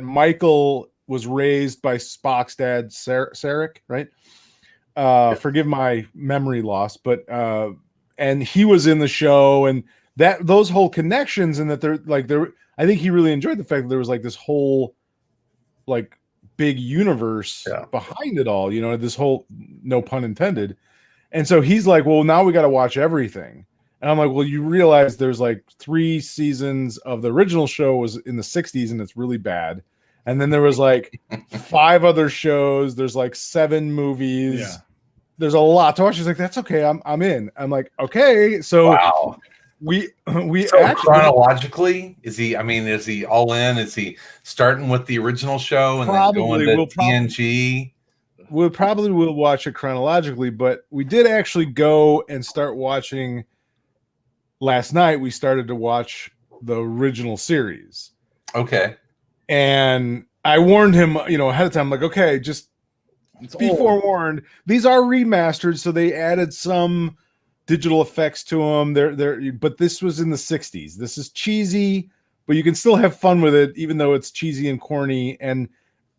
S1: Michael was raised by Spock's dad, Sarek, right? Forgive my memory loss, but and he was in the show, and that those whole connections, and that they're I think he really enjoyed the fact that there was like this whole like big universe behind it all, this whole, no pun intended. And so he's like, well, now we got to watch everything. And I'm like, well, you realize there's like 3 seasons of the original show was in the 60s, and it's really bad. And then there was like 5 other shows. There's like 7 movies. Yeah. There's a lot to watch. She's like, that's okay. I'm in. I'm like, okay. So we actually,
S2: chronologically, is he all in? Is he starting with the original show and then going to TNG?
S1: We probably will watch it chronologically, but we did actually go and start watching last night. We started to watch the original series.
S2: Okay.
S1: And I warned him, ahead of time, like, okay, just be forewarned. These are remastered, so they added some digital effects to them. But this was in the 60s. This is cheesy, but you can still have fun with it, even though it's cheesy and corny, and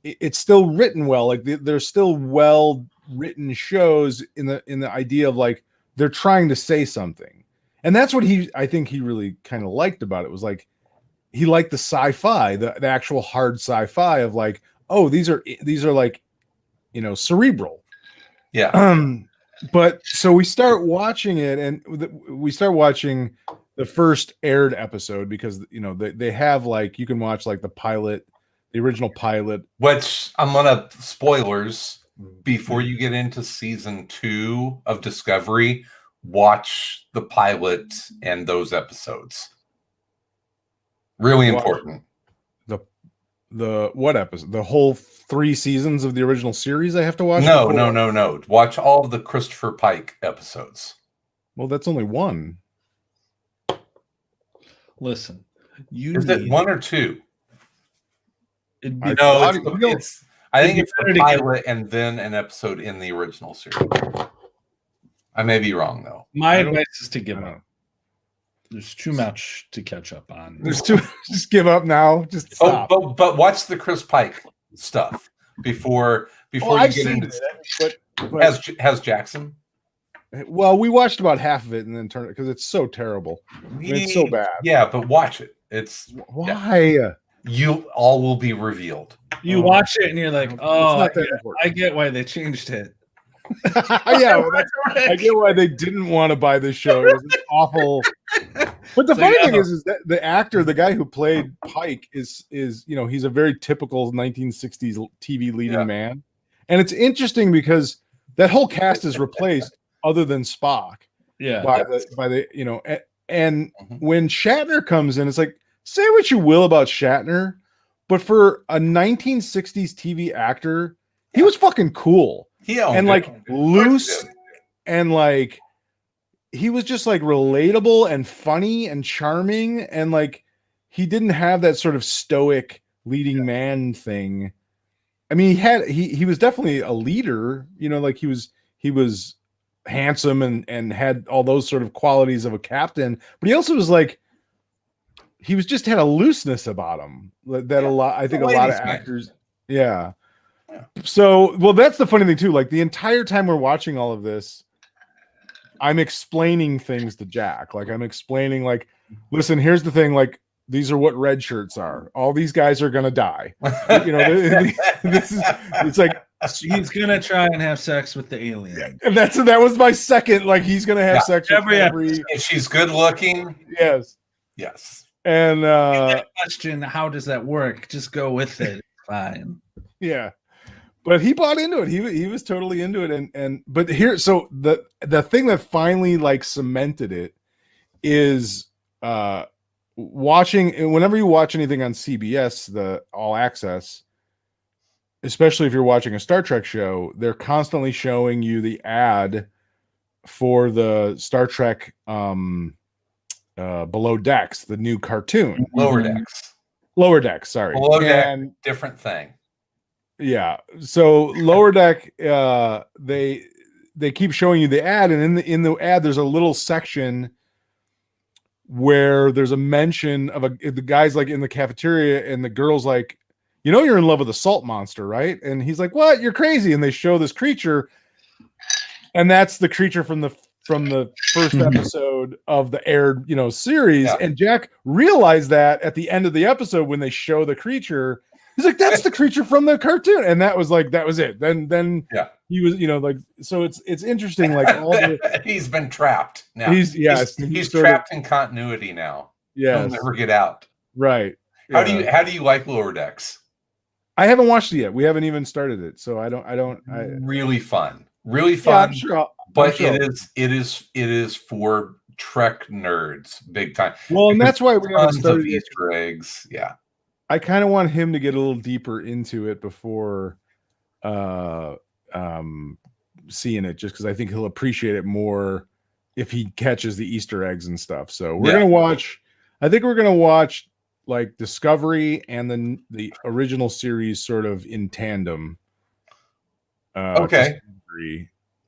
S1: it's still written well. Like there's still well written shows in the idea of like they're trying to say something, and that's what I think he really kind of liked about it. Was like he liked the sci-fi, the actual hard sci-fi of like, oh, these are like cerebral.
S2: Yeah.
S1: But so we start watching it, and we start watching the first aired episode because they have like you can watch like the pilot. The original pilot,
S2: which I'm gonna spoilers before you get into season 2 of Discovery. Watch the pilot and those episodes. Really important.
S1: The what episode? The whole 3 seasons of the original series. I have to watch.
S2: No. Watch all of the Christopher Pike episodes.
S1: Well, that's only 1.
S3: Listen,
S2: is it 1 or 2? I think it's the pilot and then an episode in the original series. I may be wrong though.
S3: My advice is to give up. There's too much to catch up on.
S1: Just give up now. Just stop.
S2: But watch the Chris Pike stuff before you get into it. But has Jackson?
S1: Well, we watched about half of it and then turned it because it's so terrible. It's so bad.
S2: Yeah, but watch it. It's
S1: why.
S2: Yeah. You all will be revealed.
S3: You watch it and you're like, oh, I get why they changed it.
S1: Yeah, I get why they didn't want to buy this show. It was awful. But the funny thing is that the actor, the guy who played Pike, is he's a very typical 1960s TV leading man, and it's interesting because that whole cast is replaced, other than Spock.
S3: Yeah.
S1: By the and when Shatner comes in, it's like, say what you will about Shatner, but for a 1960s TV actor, he was fucking cool. And like loose, and like he was just like relatable and funny and charming, and like he didn't have that sort of stoic leading man thing. I mean, he was definitely a leader, like he was handsome and had all those sort of qualities of a captain, but he also was like, he was just had a looseness about him that a lot of actors. Yeah. So, well, that's the funny thing too. Like the entire time we're watching all of this, I'm explaining things to Jack. Like I'm explaining, like, listen, here's the thing. Like these are what red shirts are. All these guys are gonna die. It's like
S3: he's gonna try and have sex with the alien.
S1: And that was my second. Like he's gonna have sex with every.
S2: If she's good looking.
S1: Yes. And
S3: Question: how does that work? Just go with it. It's fine.
S1: yeah, but he bought into it. He was totally into it. And but here, so the thing that finally like cemented it is watching. Whenever you watch anything on CBS, the All Access, especially if you're watching a Star Trek show, they're constantly showing you the ad for the Star Trek Below Decks, the new cartoon.
S2: Lower Decks.
S1: Lower Decks, sorry.
S2: Below Deck, different thing.
S1: Yeah. So Lower Deck, they keep showing you the ad, and in the ad there's a little section where there's a mention of the guy's like in the cafeteria, and the girl's like, you know, you're in love with a salt monster, right? And he's like, what? You're crazy. And they show this creature, and that's the creature from the first episode of the aired, series. Yeah. And Jack realized that at the end of the episode when they show the creature, he's like, that's the creature from the cartoon. And that was it. Then
S2: yeah,
S1: he was, so it's interesting. Like all
S2: he's been trapped now.
S1: He's
S2: trapped in continuity now.
S1: Yeah.
S2: He'll never get out.
S1: Right.
S2: How do you like Lower Decks?
S1: I haven't watched it yet. We haven't even started it. So I don't.
S2: Really fun. Really fun. Yeah,
S1: I'm sure.
S2: But it is for Trek nerds, big time.
S1: Well, and that's why we have
S2: tons of Easter eggs. Yeah,
S1: I kind of want him to get a little deeper into it before seeing it, just because I think he'll appreciate it more if he catches the Easter eggs and stuff. So we're gonna watch. I think we're gonna watch like Discovery and then the original series sort of in tandem.
S2: Okay.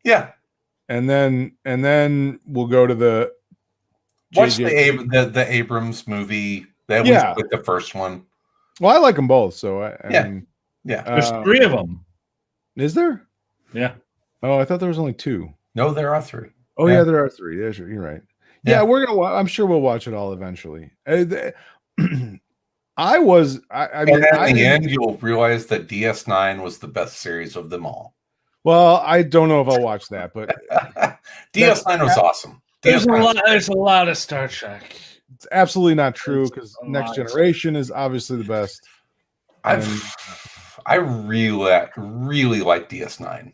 S2: Yeah.
S1: And then we'll go to the
S2: watch the Abrams movie. That was with the first one.
S1: Well, I like them both, so I mean,
S3: there's 3 of them.
S1: Is there?
S3: Yeah.
S1: Oh, I thought there was only 2.
S2: No, there are 3.
S1: Oh yeah, there are 3. Yeah, sure, you're right. Yeah, we're gonna. I'm sure we'll watch it all eventually. I mean,
S2: in the end, you'll realize that DS9 was the best series of them all.
S1: Well, I don't know if I'll watch that, but
S2: DS9 was awesome.
S3: There's a lot of Star Trek.
S1: It's absolutely not true because Next Generation is obviously the best.
S2: I really like DS9.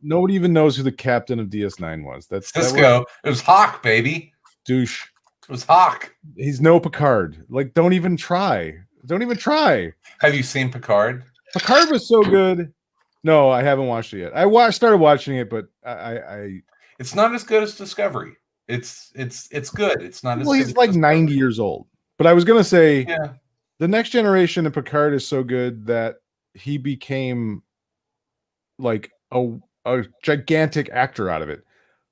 S1: Nobody even knows who the captain of DS9 was. That's
S2: Cisco. It was Hawk, baby.
S1: Douche.
S2: It was Hawk.
S1: He's no Picard. Like, don't even try. Don't even try.
S2: Have you seen Picard?
S1: Picard was so good. No, I haven't watched it yet. I started watching it, but I
S2: it's not as good as Discovery. It's good. It's not as good.
S1: He's like 90 years old. But I was gonna say the Next Generation of Picard is so good that he became like a gigantic actor out of it.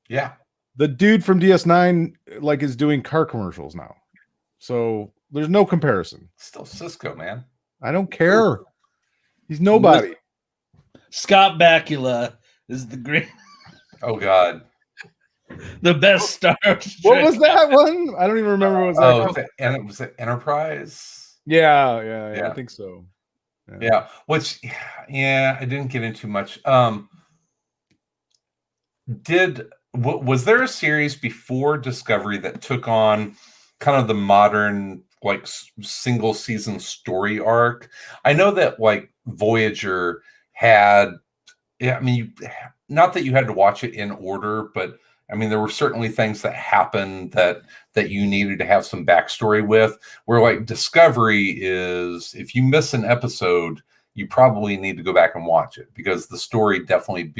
S2: Yeah.
S1: The dude from DS9 like is doing car commercials now. So there's no comparison.
S2: Still Cisco, man.
S1: I don't care. He's nobody.
S3: Scott Bakula is the great.
S2: Oh God,
S3: the best Star Trek.
S1: What was that one? I don't even remember what was that.
S2: And was it Enterprise?
S1: Yeah, I think so.
S2: Yeah. Which, I didn't get into much. Was there a series before Discovery that took on kind of the modern like single season story arc? I know that like Voyager had, not that you had to watch it in order, but I mean, there were certainly things that happened that you needed to have some backstory with, where like Discovery is, if you miss an episode, you probably need to go back and watch it because the story definitely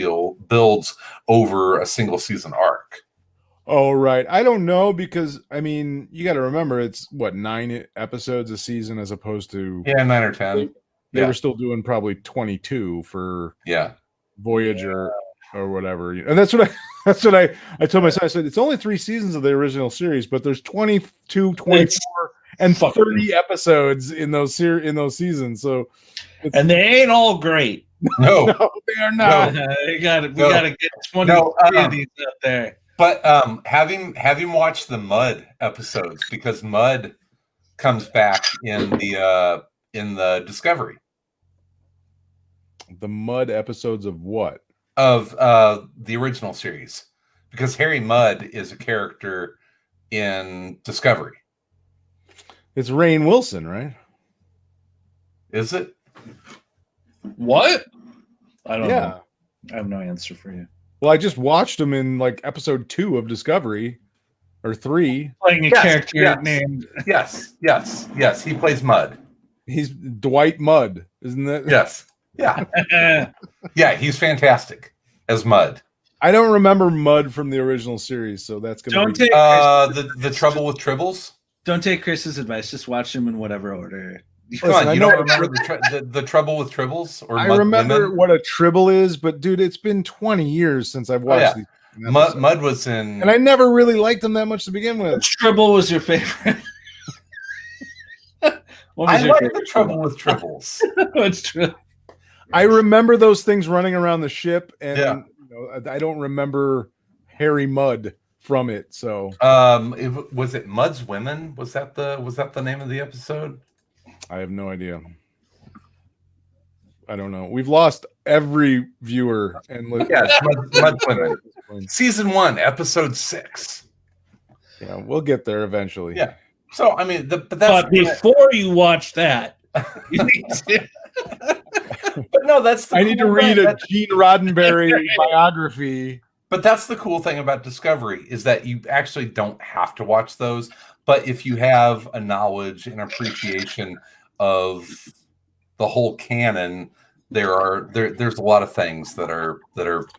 S2: builds over a single season arc.
S1: Oh, right. I don't know because, I mean, you got to remember it's, 9 episodes a season as opposed to...
S2: 9 or 10.
S1: They were still doing probably 22 for Voyager or whatever. And that's what I told my son. I said, it's only 3 seasons of the original series, but there's 22, 24, and 30 episodes in those seasons. So,
S3: and they ain't all great.
S2: No,
S1: they are not.
S3: No. We got to get 20 of these up there.
S2: But having watched the Mud episodes, because Mud comes back in the Discovery.
S1: The Mud episodes of what?
S2: Of the original series, because Harry Mudd is a character in Discovery.
S1: It's Rainn Wilson, right?
S2: Is it?
S3: What? I don't
S1: Yeah.
S3: know. I have no answer for you.
S1: Well, I just watched him in like episode 2 of Discovery, or 3.
S3: Playing a
S2: Yes,
S3: character
S2: yes.
S3: named.
S2: Yes. He plays Mud.
S1: He's Dwight Mudd, isn't it?
S2: Yes. Yeah. Yeah, he's fantastic as Mud.
S1: I don't remember Mudd from the original series, so that's gonna
S3: Don't
S1: be.
S3: take
S2: The Trouble with Tribbles.
S3: Don't take Chris's advice. Just watch them in whatever order.
S2: Come
S1: Listen,
S2: on,
S1: I
S2: you
S1: know
S2: don't remember the Trouble with Tribbles or
S1: I
S2: Mud
S1: remember
S2: Women?
S1: what a tribble is, but dude, it's been 20 years since I've watched these.
S2: Mud was in,
S1: And I never really liked him that much to begin with.
S3: Which Tribble was your favorite?
S2: I like the Trouble with Tribbles.
S3: What's true?
S1: I remember those things running around the ship, and
S2: Yeah.
S1: I don't remember Harry Mudd from it. So
S2: Was it Mud's Women? Was that the name of the episode?
S1: I have no idea. I don't know. We've lost every viewer and
S2: Yeah, it's Mud's Women. Season 1, episode 6.
S1: Yeah, we'll get there eventually.
S2: Yeah. So I mean,
S3: But before you watch that, you need to.
S2: but no, that's the
S1: I need to
S2: cool
S1: read
S2: thing.
S1: a Gene Roddenberry biography.
S2: But that's the cool thing about Discovery is that you actually don't have to watch those. But if you have a knowledge and appreciation of the whole canon, there's a lot of things that are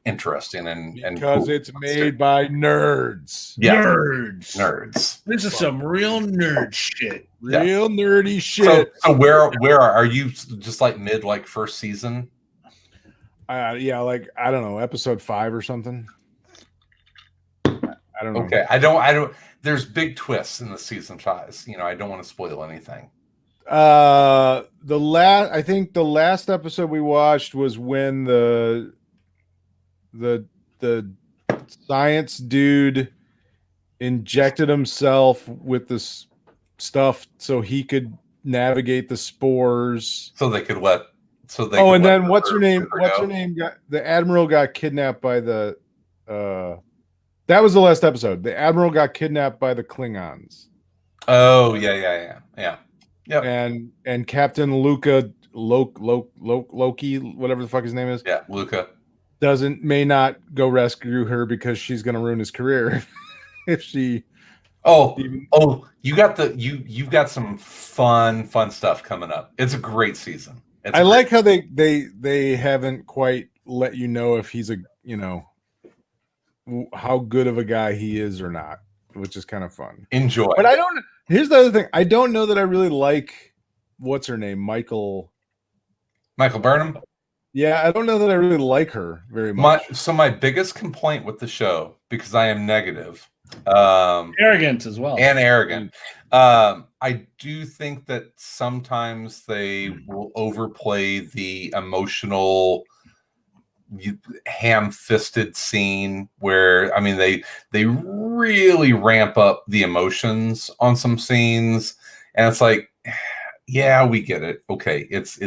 S2: interesting and
S1: Because
S2: cool.
S1: it's made by nerds.
S2: Yeah.
S3: Nerds. This is some real nerd shit.
S1: Real nerdy shit.
S2: So where are you? Just like mid, like first season?
S1: Yeah, like I don't know, episode 5 or something. I don't know.
S2: Okay, I don't. There's big twists in the season 5. I don't want to spoil anything.
S1: I think the last episode we watched was when the science dude injected himself with this stuff so he could navigate the spores.
S2: So they could let.
S1: And then what's her name? The admiral got kidnapped by the. That was the last episode. The admiral got kidnapped by the Klingons.
S2: Oh yeah. Yep.
S1: And Captain Luca Loki, whatever the fuck his name is.
S2: Yeah, Luca
S1: may not go rescue her because she's going to ruin his career if she.
S2: You've got some fun stuff coming up. It's a great season.
S1: I like how they haven't quite let you know if he's how good of a guy he is or not, which is kind of fun.
S2: Enjoy.
S1: But here's the other thing. I don't know that I really like what's her name, Michael
S2: Burnham.
S1: Yeah, I don't know that I really like her very much.
S2: My biggest complaint with the show, because I am negative,
S3: arrogant as well,
S2: and arrogant. I do think that sometimes they will overplay the emotional, ham-fisted scene where they really ramp up the emotions on some scenes, and it's like, yeah, we get it. Okay, it's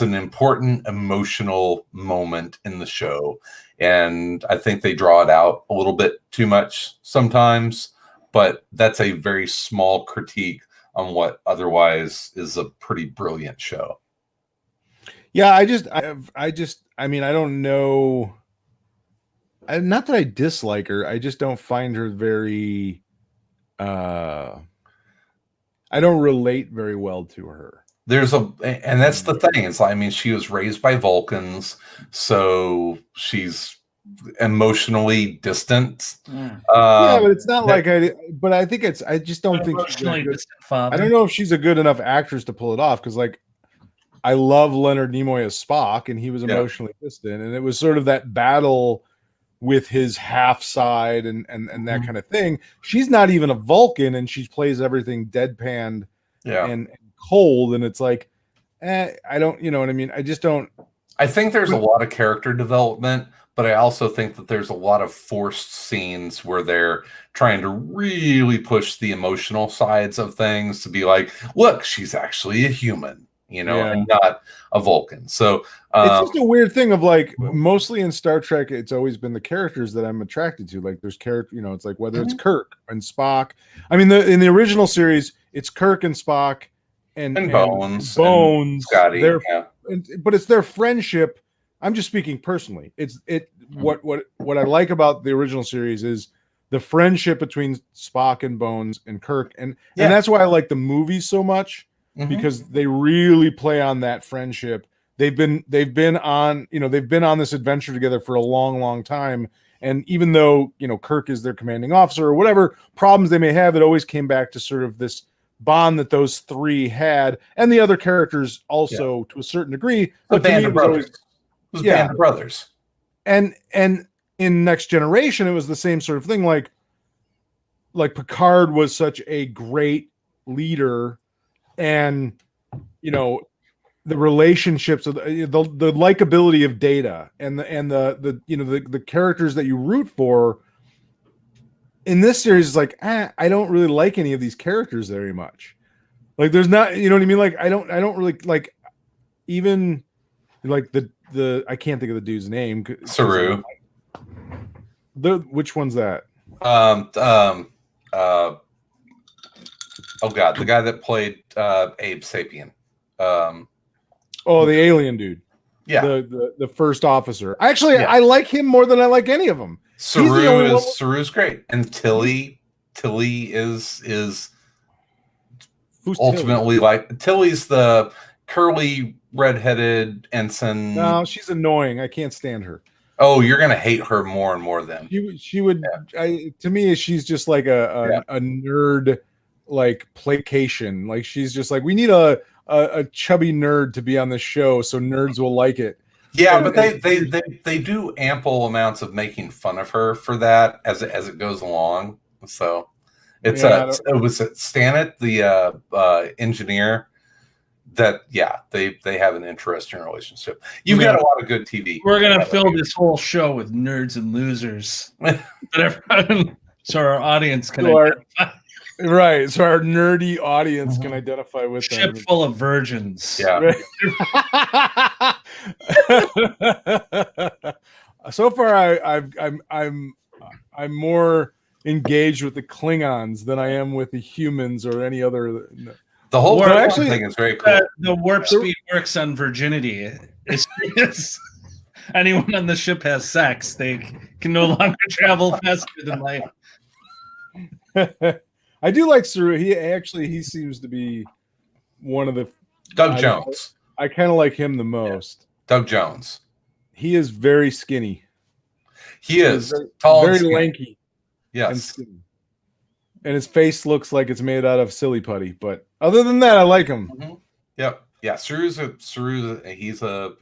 S2: an important emotional moment in the show, and I think they draw it out a little bit too much sometimes. But that's a very small critique on what otherwise is a pretty brilliant show.
S1: Yeah, I don't know. Not that I dislike her. I just don't find her very. I don't relate very well to her.
S2: And that's the thing. It's she was raised by Vulcans, so she's emotionally distant.
S1: But it's not but I think I just don't think
S3: emotionally distant father.
S1: I don't know if she's a good enough actress to pull it off, because I love Leonard Nimoy as Spock, and he was emotionally distant, and it was sort of that battle with his half side and that kind of thing. She's not even a Vulcan, and she plays everything deadpanned and cold, and it's like, I don't, you know what I mean? I just don't.
S2: I think there's a lot of character development, but I also think that there's a lot of forced scenes where they're trying to really push the emotional sides of things to be like, look, she's actually a human, and not a Vulcan. So
S1: it's just a weird thing of mostly in Star Trek, it's always been the characters that I'm attracted to. Like there's character, it's like whether it's Kirk and Spock. In the original series, it's Kirk and Spock and
S2: Bones,
S1: Bones.
S2: Scotty,
S1: But it's their friendship. I'm just speaking personally. What I like about the original series is the friendship between Spock and Bones and Kirk, and that's why I like the movies so much, because they really play on that friendship. They've been on this adventure together for a long time, and even though Kirk is their commanding officer or whatever problems they may have, it always came back to sort of this bond that those three had, and the other characters also to a certain degree. But
S2: band of brothers. Band of brothers.
S1: And in Next Generation, it was the same sort of thing. Like Picard was such a great leader, and the relationships of the likability of Data and the characters that you root for in this series is like, I don't really like any of these characters very much. Like, there's not, you know what I mean? Like, I don't really like, even like the I can't think of the dude's name.
S2: Saru.
S1: Which one's that?
S2: Oh God, the guy that played Abe Sapien.
S1: The alien dude.
S2: Yeah,
S1: the first officer. Actually, I like him more than I like any of them.
S2: Saru's great, and Tilly is
S1: Who's
S2: ultimately
S1: Tilly?
S2: Tilly's the curly redheaded ensign.
S1: No, she's annoying. I can't stand her.
S2: Oh, you're gonna hate her more and more then.
S1: She would. To me, she's just like a nerd, like placation. Like, she's just like, we need a chubby nerd to be on the show, so nerds will like it.
S2: Yeah, but they do ample amounts of making fun of her for that as it goes along. So it was Stanet, the engineer, that they have an interesting relationship. You've got a lot of good TV.
S3: We're gonna fill this whole show with nerds and losers, so our audience can identify.
S1: Right, so our nerdy audience can identify with them.
S3: Ship full of virgins.
S2: Yeah.
S1: Right. So far, I'm more engaged with the Klingons than I am with the humans or any other.
S2: The whole thing is very cool.
S3: The warp speed works on virginity. It's anyone on the ship has sex, they can no longer travel faster than light.
S1: I do like Saru. He seems to be one of the
S2: Doug Jones.
S1: I kind of like him the most.
S2: Doug Jones.
S1: He is very skinny.
S2: He is tall,
S1: very lanky.
S2: Yes.
S1: And his face looks like it's made out of silly putty. But other than that, I like him.
S2: Mm-hmm. Yep. Yeah. He's a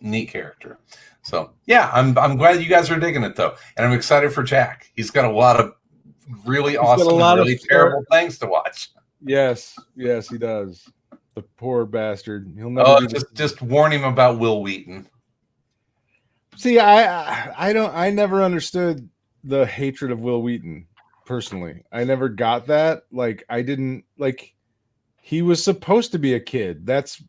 S2: neat character. So yeah, I'm glad you guys are digging it though, and I'm excited for Jack. He's got a lot of really awesome, really terrible things to watch.
S1: Yes, he does. The poor bastard. He'll never.
S2: Just warn him about Will Wheaton.
S1: See, I never understood the hatred of Will Wheaton personally. I never got that. Like, I didn't like. He was supposed to be a kid. That's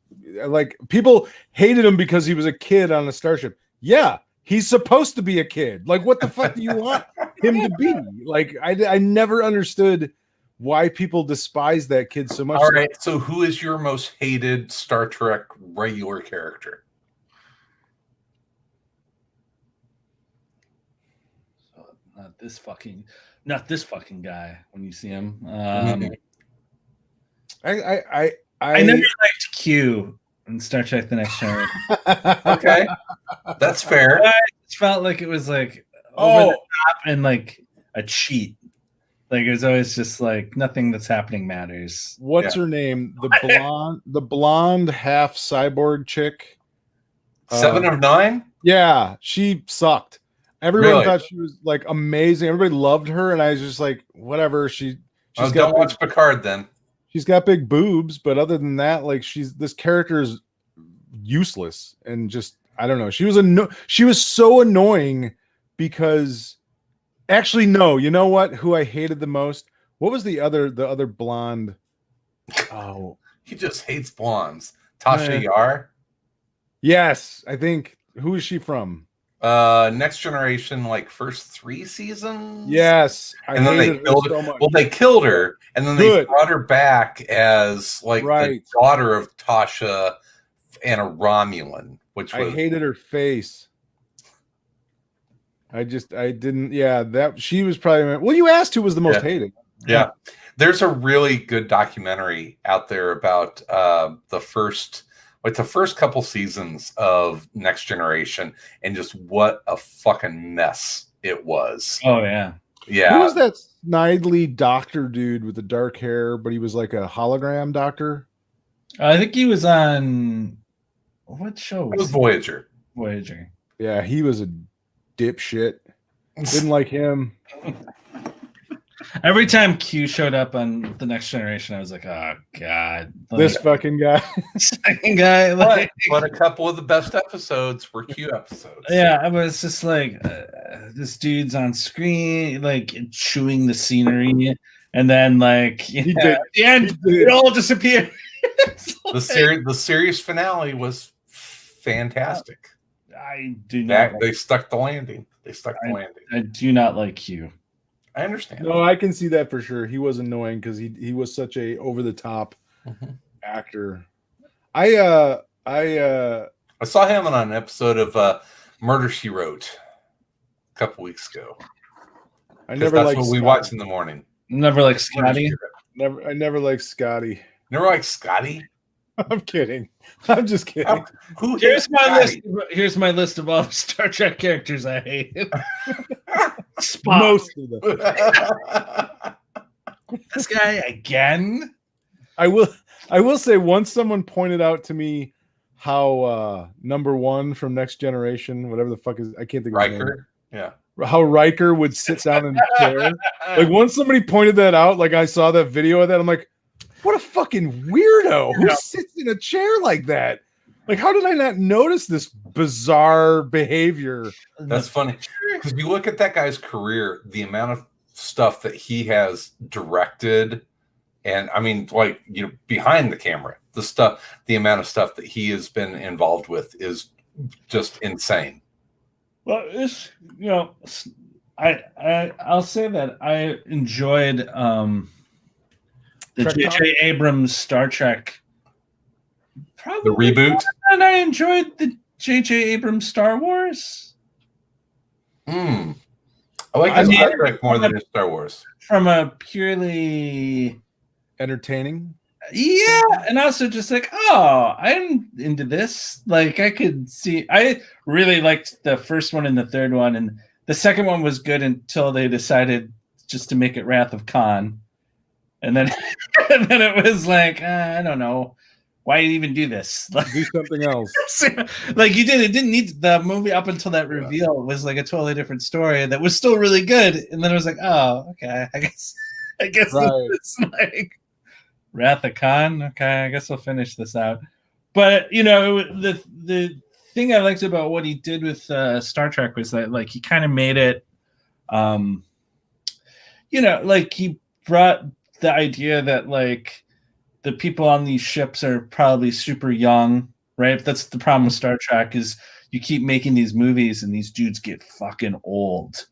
S1: like, people hated him because he was a kid on a starship. Yeah, he's supposed to be a kid. Like, what the fuck do you want him to be? Like, I never understood why people despise that kid so much.
S2: All right, so who is your most hated Star Trek regular character?
S3: Not this fucking guy when you see him.
S1: I
S3: never liked Q in Star Trek: The Next Generation.
S2: Okay, that's fair.
S3: I just felt like it was like over the top and like a cheat. Like, it was always just like, nothing that's happening matters.
S1: What's her name? The blonde half cyborg chick.
S2: 7 of 9.
S1: Yeah, she sucked. Everyone thought she was like amazing. Everybody loved her, and I was just like, whatever.
S2: Don't watch Picard then.
S1: She's got big boobs, but other than that, like, this character is useless, and just, I don't know. She was so annoying because, actually, no. You know what? Who I hated the most? What was the other blonde? Oh,
S2: he just hates blondes. Tasha Yar.
S1: Yes, I think. Who is she from?
S2: Next Generation, like first 3 seasons.
S1: Yes,
S2: and then they
S1: hated her
S2: killed
S1: so
S2: her.
S1: much.
S2: Well, they killed her, and then they
S1: Good.
S2: brought her back as like the
S1: Right.
S2: daughter of Tasha and a Romulan, which
S1: I
S2: was
S1: hated her face. I didn't. Yeah, that she was probably. Well, you asked who was the most hated.
S2: Yeah. There's a really good documentary out there about the first couple seasons of Next Generation and just what a fucking mess it was.
S3: Oh yeah.
S2: Yeah.
S1: Who was that snidely doctor dude with the dark hair, but he was like a hologram doctor?
S3: I think he was on what show?
S2: It was Voyager.
S3: Voyager.
S1: Yeah, he was a dipshit. Didn't like him.
S3: Every time Q showed up on the Next Generation, I was like, "Oh God,
S1: This fucking guy."
S3: second guy." Like,
S2: But a couple of the best episodes were Q episodes.
S3: yeah, I was just like, this dude's on screen, like chewing the scenery, and then like
S1: He
S3: at the end, it all disappeared.
S2: The series finale was fantastic.
S3: I do not.
S2: They stuck the landing.
S3: I do not like Q.
S2: I understand.
S1: No, I can see that for sure. He was annoying because he was such a over the top actor. I
S2: saw him on an episode of Murder She Wrote a couple weeks ago.
S1: I never
S2: that's
S1: liked
S2: what we
S1: Scotty.
S2: watch in the morning.
S3: Never like Scotty.
S1: I never liked Scotty.
S2: Never like Scotty.
S1: I'm kidding. I'm just kidding.
S3: Here's my list. Here's my list of all the Star Trek characters I hate. Spock.
S1: Most of them.
S3: This guy again.
S1: I will say once someone pointed out to me how number one from Next Generation, whatever the fuck is, I can't think of his name.
S2: Riker. Yeah.
S1: How Riker would sit down in a chair. Like once somebody pointed that out, like I saw that video of that, I'm like, what a fucking weirdo who sits in a chair like that. Like, how did I not notice this bizarre behavior?
S2: That's funny because you look at that guy's career, the amount of stuff that he has directed, and I mean, like, you know, behind the camera, the amount of stuff that he has been involved with is just insane.
S3: Well, it's, you know, I'll say that I enjoyed the J.J. Abrams Star Trek. Probably
S2: the reboot,
S3: and I enjoyed the J.J. Abrams Star Wars.
S2: I like his Star Trek more than his Star Wars.
S3: From a purely
S1: entertaining,
S3: yeah, and also just like, oh, I'm into this. Like, I could see. I really liked the first one and the third one, and the second one was good until they decided just to make it Wrath of Khan, and then and then it was like, I don't know. Why even do this? Like,
S1: do something else.
S3: Like you did. It didn't need the movie up until that reveal was like a totally different story that was still really good. And then it was like, oh, okay. I guess
S1: right.
S3: It's like Wrath of Khan. Okay, I guess I'll finish this out. But you know, the thing I liked about what he did with Star Trek was that like he kind of made it, you know, like he brought the idea that like the people on these ships are probably super young, right? That's the problem with Star Trek is you keep making these movies and these dudes get fucking old.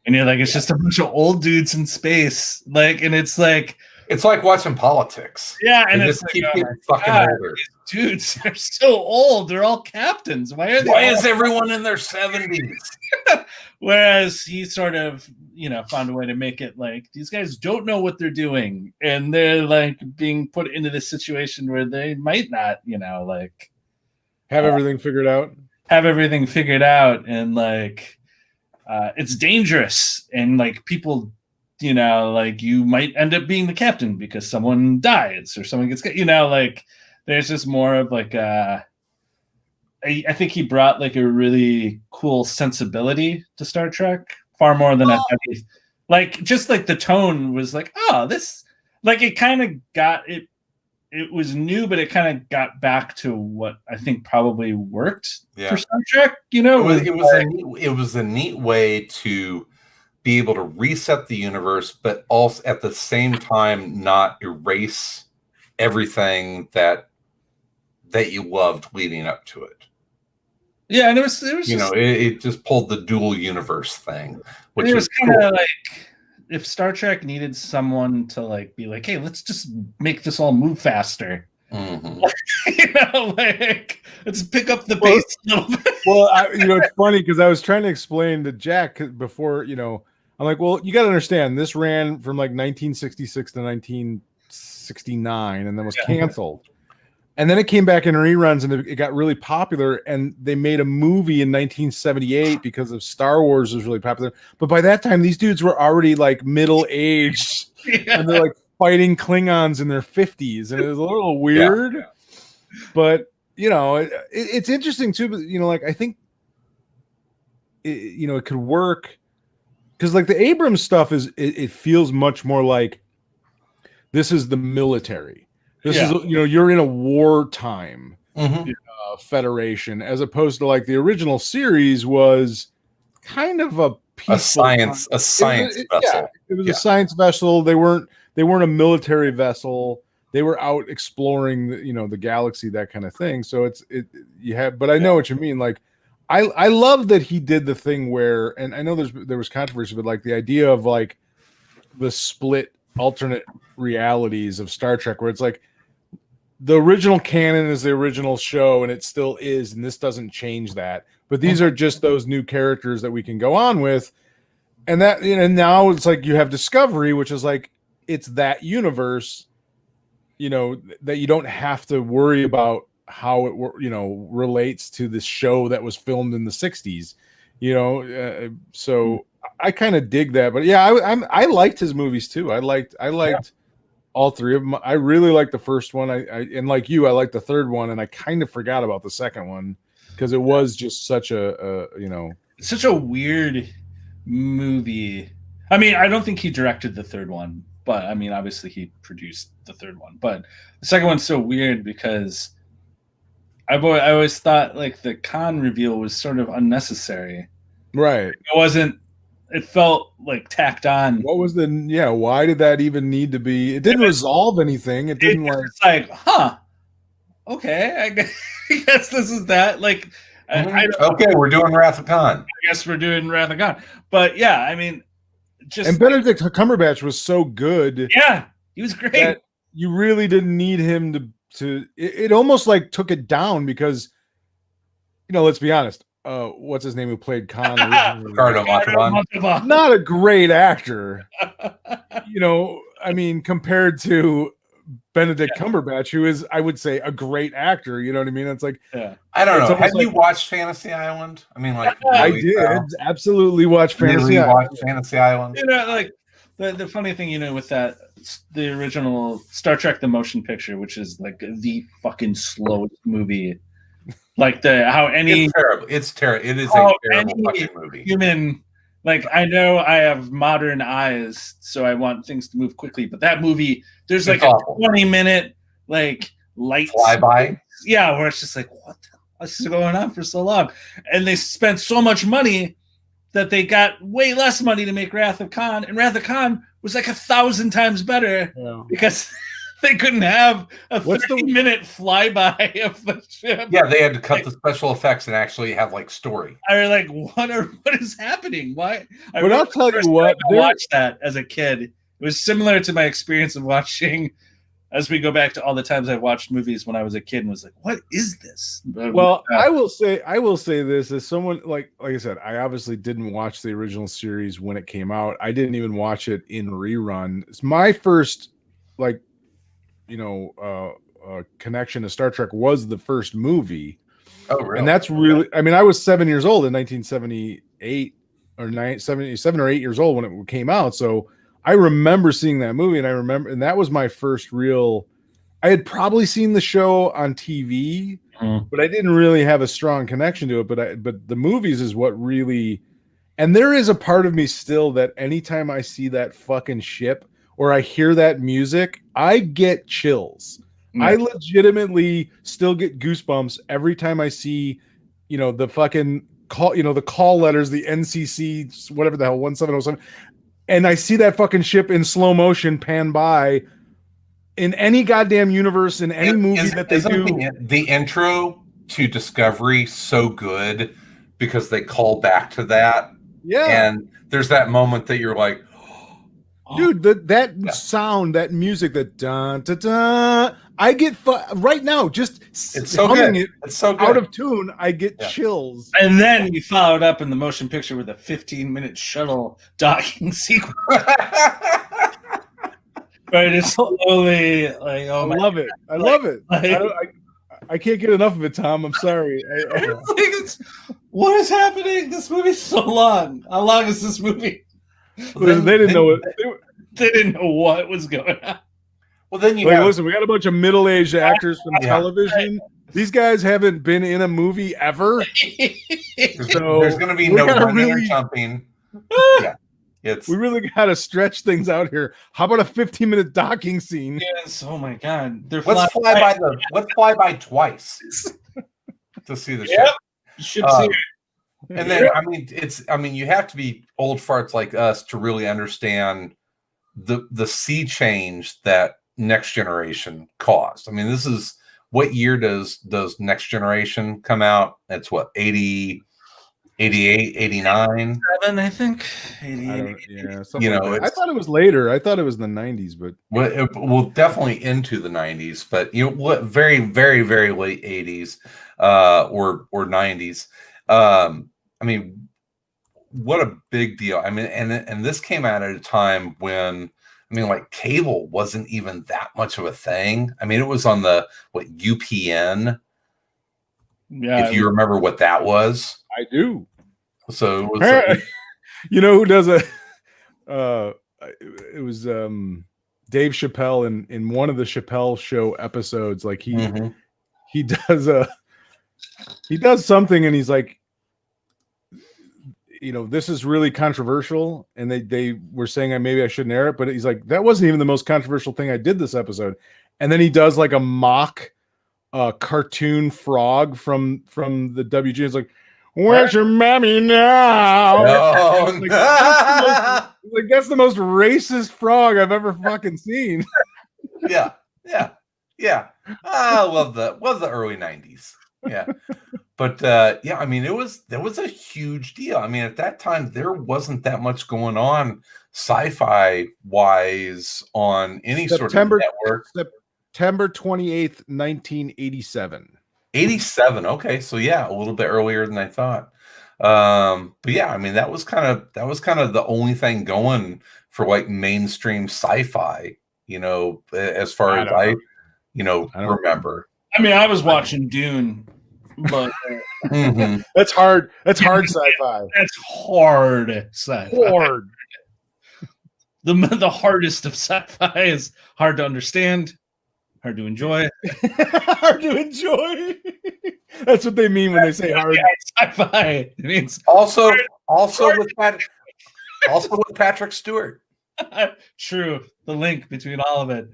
S3: And you're like, it's just a bunch of old dudes in space. Like, and it's like
S2: watching politics.
S3: Yeah, and
S2: they
S3: it's
S2: just
S3: like,
S2: keep
S3: oh
S2: getting fucking older.
S3: These dudes are so old. They're all captains. Why
S2: is everyone in their 70s?
S3: Whereas he sort of, you know, found a way to make it like these guys don't know what they're doing, and they're like being put into this situation where they might not, you know, like
S1: have everything figured out.
S3: And like it's dangerous, and like people, you know, like you might end up being the captain because someone dies or someone gets, you know, like there's just more of like I think he brought like a really cool sensibility to Star Trek, far more than like just like the tone was like, oh, this, like it kind of got it. It was new, but it kind of got back to what I think probably worked for Star Trek. You know,
S2: it was a neat way to be able to reset the universe, but also at the same time not erase everything that you loved leading up to it.
S3: Yeah, and it was
S2: You
S3: just
S2: know, it just pulled the dual universe thing, which
S3: it
S2: was
S3: was kind of
S2: cool.
S3: like if Star Trek needed someone to like be like, hey, let's just make this all move faster.
S2: Mhm.
S3: You know, like let's pick up the pace a little bit.
S1: Well, it's funny because I was trying to explain to Jack before, I'm like, well, you got to understand this ran from like 1966 to 1969 and then was canceled. And then it came back in reruns and it got really popular. And they made a movie in 1978 because of Star Wars was really popular. But by that time, these dudes were already like middle aged and they're like fighting Klingons in their 50s. And it was a little weird.
S2: Yeah.
S1: But, it's interesting too. But, like I think, it could work because like the Abrams stuff it feels much more like this is the military. This is, you're in a wartime federation, as opposed to like the original series was kind of a
S2: science vessel.
S1: Yeah, it was a science vessel. They weren't a military vessel. They were out exploring, the galaxy, that kind of thing. So but I know what you mean. Like, I love that he did the thing where, and I know there was controversy, but like the idea of like the split alternate realities of Star Trek, where it's like the original canon is the original show and it still is, and this doesn't change that, but these are just those new characters that we can go on with. And that, now it's like you have Discovery, which is like it's that universe, that you don't have to worry about how it relates to this show that was filmed in the 60s, so I kind of dig that. But yeah, I liked his movies too. I liked all three of them. I really liked the first one. And like you, I liked the third one, and I kind of forgot about the second one because it was just such
S3: It's such a weird movie. I mean, I don't think he directed the third one, but I mean, obviously he produced the third one. But the second one's so weird because I always thought like the Khan reveal was sort of unnecessary.
S1: Right.
S3: It wasn't. It felt like tacked on.
S1: What was why did that even need to be? It didn't resolve anything. It didn't
S3: like, okay, I guess this is that. Like,
S2: okay, we're doing Wrath of Khan.
S3: I guess we're doing Wrath of Khan. But yeah, I mean,
S1: and Benedict Cumberbatch was so good.
S3: Yeah, he was great.
S1: That you really didn't need him to. It almost like took it down because, let's be honest. What's his name who played Khan?
S2: Ricardo Montalban.
S1: Not a great actor. I mean, compared to Benedict Cumberbatch, who is, I would say, a great actor. You know what I mean? It's like,
S2: I don't know. Have you watched Fantasy Island? I mean, like,
S1: I did absolutely watch Fantasy Island.
S2: Fantasy Island.
S3: Like the funny thing, with that, the original Star Trek: The Motion Picture, which is like the fucking slowest movie. Like it's
S2: terrible. It's terrible. It is a terrible fucking movie.
S3: Human, like I know I have modern eyes, so I want things to move quickly. But that movie, there's like a 20-minute like light
S2: flyby.
S3: Yeah, where it's just like, what the hell? This is going on for so long, and they spent so much money that they got way less money to make Wrath of Khan, and Wrath of Khan was like 1,000 times better because they couldn't have a 30-minute flyby of the ship.
S2: Yeah, they had to cut the special effects and actually have like story.
S3: I was like, what is happening? Why?
S1: But I'll tell you what,
S3: I watched that as a kid. It was similar to my experience of watching, as we go back to all the times I've watched movies when I was a kid and was like, what is this?
S1: Well, I will say this as someone like I said, I obviously didn't watch the original series when it came out. I didn't even watch it in rerun. It's my first connection to Star Trek was the first movie.
S2: Oh, really?
S1: And that's really, I mean, I was 7 years old in 1978 or 7 or 8 years old when it came out. So I remember seeing that movie, and that was my first real. I had probably seen the show on TV, but I didn't really have a strong connection to it. But the movies is what really, and there is a part of me still that anytime I see that fucking ship or I hear that music, I get chills. Yeah. I legitimately still get goosebumps every time I see, the fucking call, the call letters, the NCC, whatever the hell, 1707. And I see that fucking ship in slow motion pan by in any goddamn universe, in any movie that they do.
S2: The intro to Discovery so good because they call back to that.
S1: Yeah.
S2: And there's that moment that you're like,
S1: dude, that sound, that music, that dun dun dun. I get right now just
S2: it's so
S1: humming
S2: good.
S1: it
S2: It's so good.
S1: out of tune. I get chills.
S3: And then you followed up in the motion picture with a 15-minute shuttle docking sequence. But it's slowly like,
S1: I love it. I love it. I can't get enough of it, Tom. I'm sorry.
S3: What is happening? This movie's so long. How long is this movie?
S1: Listen, they didn't know it.
S3: They didn't know what was going on.
S2: Well, then you
S1: listen. We got a bunch of middle-aged actors from television. These guys haven't been in a movie ever. So
S2: there's going to be no running or jumping. Yeah.
S1: We really got to stretch things out here. How about a 15-minute docking scene?
S3: Yes. Oh my God.
S2: Let's fly by twice to see the ship.
S3: Ship see it.
S2: And then I mean you have to be old farts like us to really understand the sea change that Next Generation caused. I mean, this is what year does Next Generation come out? It's what, 80, 88, 89?
S3: 7, I think. 88.
S1: I thought it was later. I thought it was the 90s, but
S2: well, definitely into the 90s, but very, very, very late 80s or 90s. I mean, what a big deal. I mean, and this came out at a time when, I mean, like cable wasn't even that much of a thing. I mean, it was on the UPN. Yeah, if you remember what that was.
S1: I do.
S2: So it was
S1: you know who does it was Dave Chappelle in one of the Chappelle Show episodes. Like he does something and he's like, this is really controversial, and they were saying maybe I shouldn't air it, but he's like, that wasn't even the most controversial thing I did this episode. And then he does like a mock cartoon frog from the WG. It's like, where's your mammy now? That's the most racist frog I've ever fucking seen.
S2: Yeah. I love the early 90s. Yeah. But I mean, there was a huge deal. I mean, at that time, there wasn't that much going on sci-fi wise on any sort of network.
S1: September 28th, 1987.
S2: 87. Okay, so yeah, a little bit earlier than I thought. But yeah, I mean, that was kind of the only thing going for like mainstream sci-fi. As far as I remember.
S3: I mean, I was watching Dune. But
S1: that's hard. That's hard sci-fi.
S3: That's hard sci-fi.
S1: Hard.
S3: The hardest of sci-fi is hard to understand, hard to enjoy.
S1: Hard to enjoy. That's what they mean when they say hard
S3: sci-fi. It means
S2: also with Patrick Stewart.
S3: True. The link between all of it.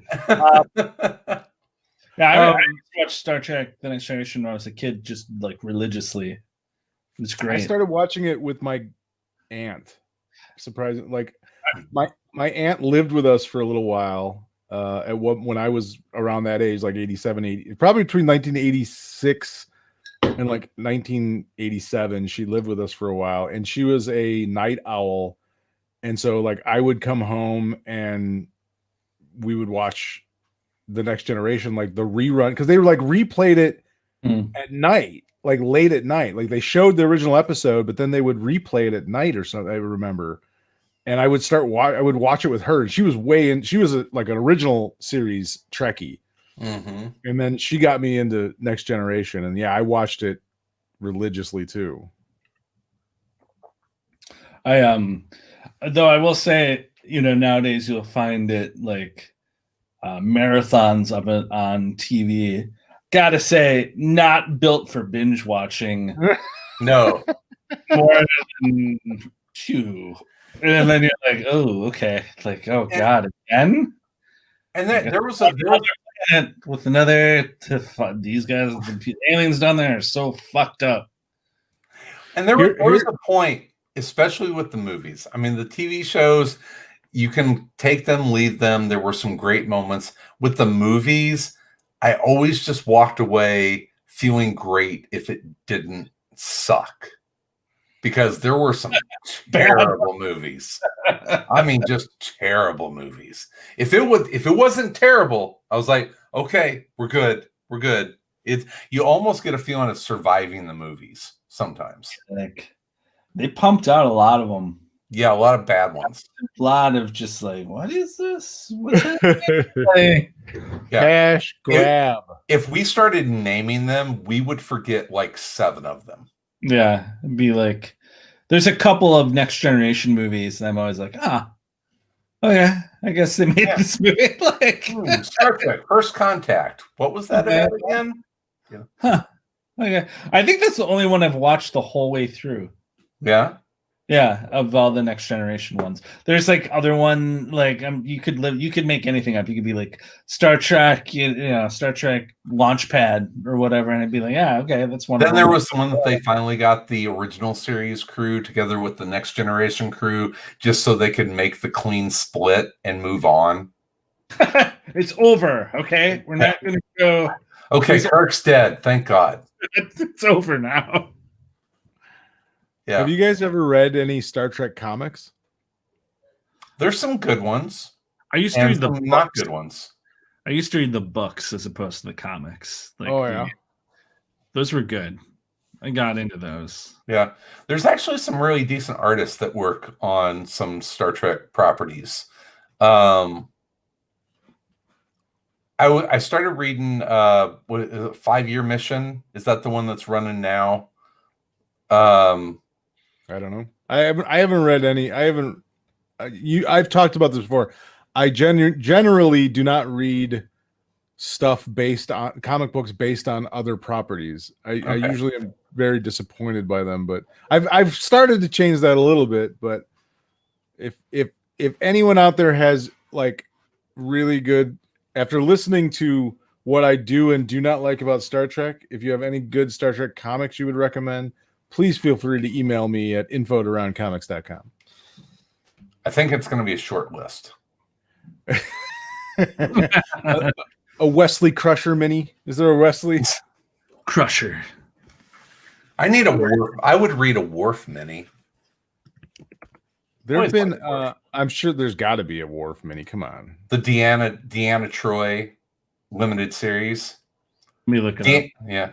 S3: I watched Star Trek: The Next Generation when I was a kid, just like religiously. It's great.
S1: I started watching it with my aunt. Surprising, like my aunt lived with us for a little while. When I was around that age, like 87, 80, probably between 1986 and like 1987, she lived with us for a while, and she was a night owl, and so like I would come home and we would watch The Next Generation, like the rerun, because they were like replayed it at night, like late at night. Like they showed the original episode, but then they would replay it at night or something. I remember, and I would I would watch it with her. And she was she was like an original series Trekkie, and then she got me into Next Generation, and yeah, I watched it religiously too.
S3: Though I will say, nowadays you'll find it like marathons of it on TV. Gotta say, not built for binge watching.
S2: No.
S3: More than 2. And then you're like, oh, okay. Like, oh God, again?
S2: And then there was
S3: with another these guys, the aliens down there are so fucked up.
S2: And there was a point, especially with the movies. I mean, the TV shows, you can take them, leave them. There were some great moments. With the movies, I always just walked away feeling great if it didn't suck, because there were some terrible movies. I mean, just terrible movies. If it wasn't terrible, I was like, okay, we're good. You almost get a feeling of surviving the movies sometimes.
S3: Like they pumped out a lot of them.
S2: Yeah, a lot of bad ones.
S3: A lot of just like, what is this? What's happening?
S2: Yeah.
S1: Cash grab.
S2: If we started naming them, we would forget like 7 of them.
S3: Yeah, it'd be like, there's a couple of next generation movies, and I'm always like, oh yeah, I guess they made this movie. Like
S2: Star Trek: First Contact. What was that about again?
S3: Yeah. Huh. Okay, I think that's the only one I've watched the whole way through.
S2: Yeah.
S3: Yeah, of all the next generation ones. There's like other one, like you could make anything up. You could be like Star Trek, Star Trek Launchpad or whatever, and I'd be like, yeah, okay, that's one.
S2: Then there was the one that they finally got the original series crew together with the next generation crew, just so they could make the clean split and move on.
S3: It's over. Okay, we're not going to go.
S2: Okay, Kirk's dead. Thank God.
S3: It's over now.
S2: Yeah.
S1: Have you guys ever read any Star Trek comics?
S2: There's some good ones.
S3: I used to read the
S2: not good ones.
S3: I used to read the books as opposed to the comics. Like,
S1: oh yeah,
S3: those were good. I got into those.
S2: Yeah, there's actually some really decent artists that work on some Star Trek properties. I started reading what is it, 5-Year Mission? Is that the one that's running now?
S1: I don't know. I haven't read any. I've talked about this before. I generally do not read stuff based on comic books based on other properties. I usually am very disappointed by them, but I've started to change that a little bit. But if anyone out there has like really good, after listening to what I do and do not like about Star Trek, if you have any good Star Trek comics you would recommend, please feel free to email me at info@aroundcomics.com.
S2: I think it's going to be a short list.
S1: A Wesley Crusher mini? Is there a Wesley
S3: Crusher?
S2: I need a Worf. I would read a Worf mini.
S1: There have been, I'm sure there's got to be a Worf mini. Come on.
S2: The Deanna Troi limited series.
S3: Let me look it up.
S2: Yeah.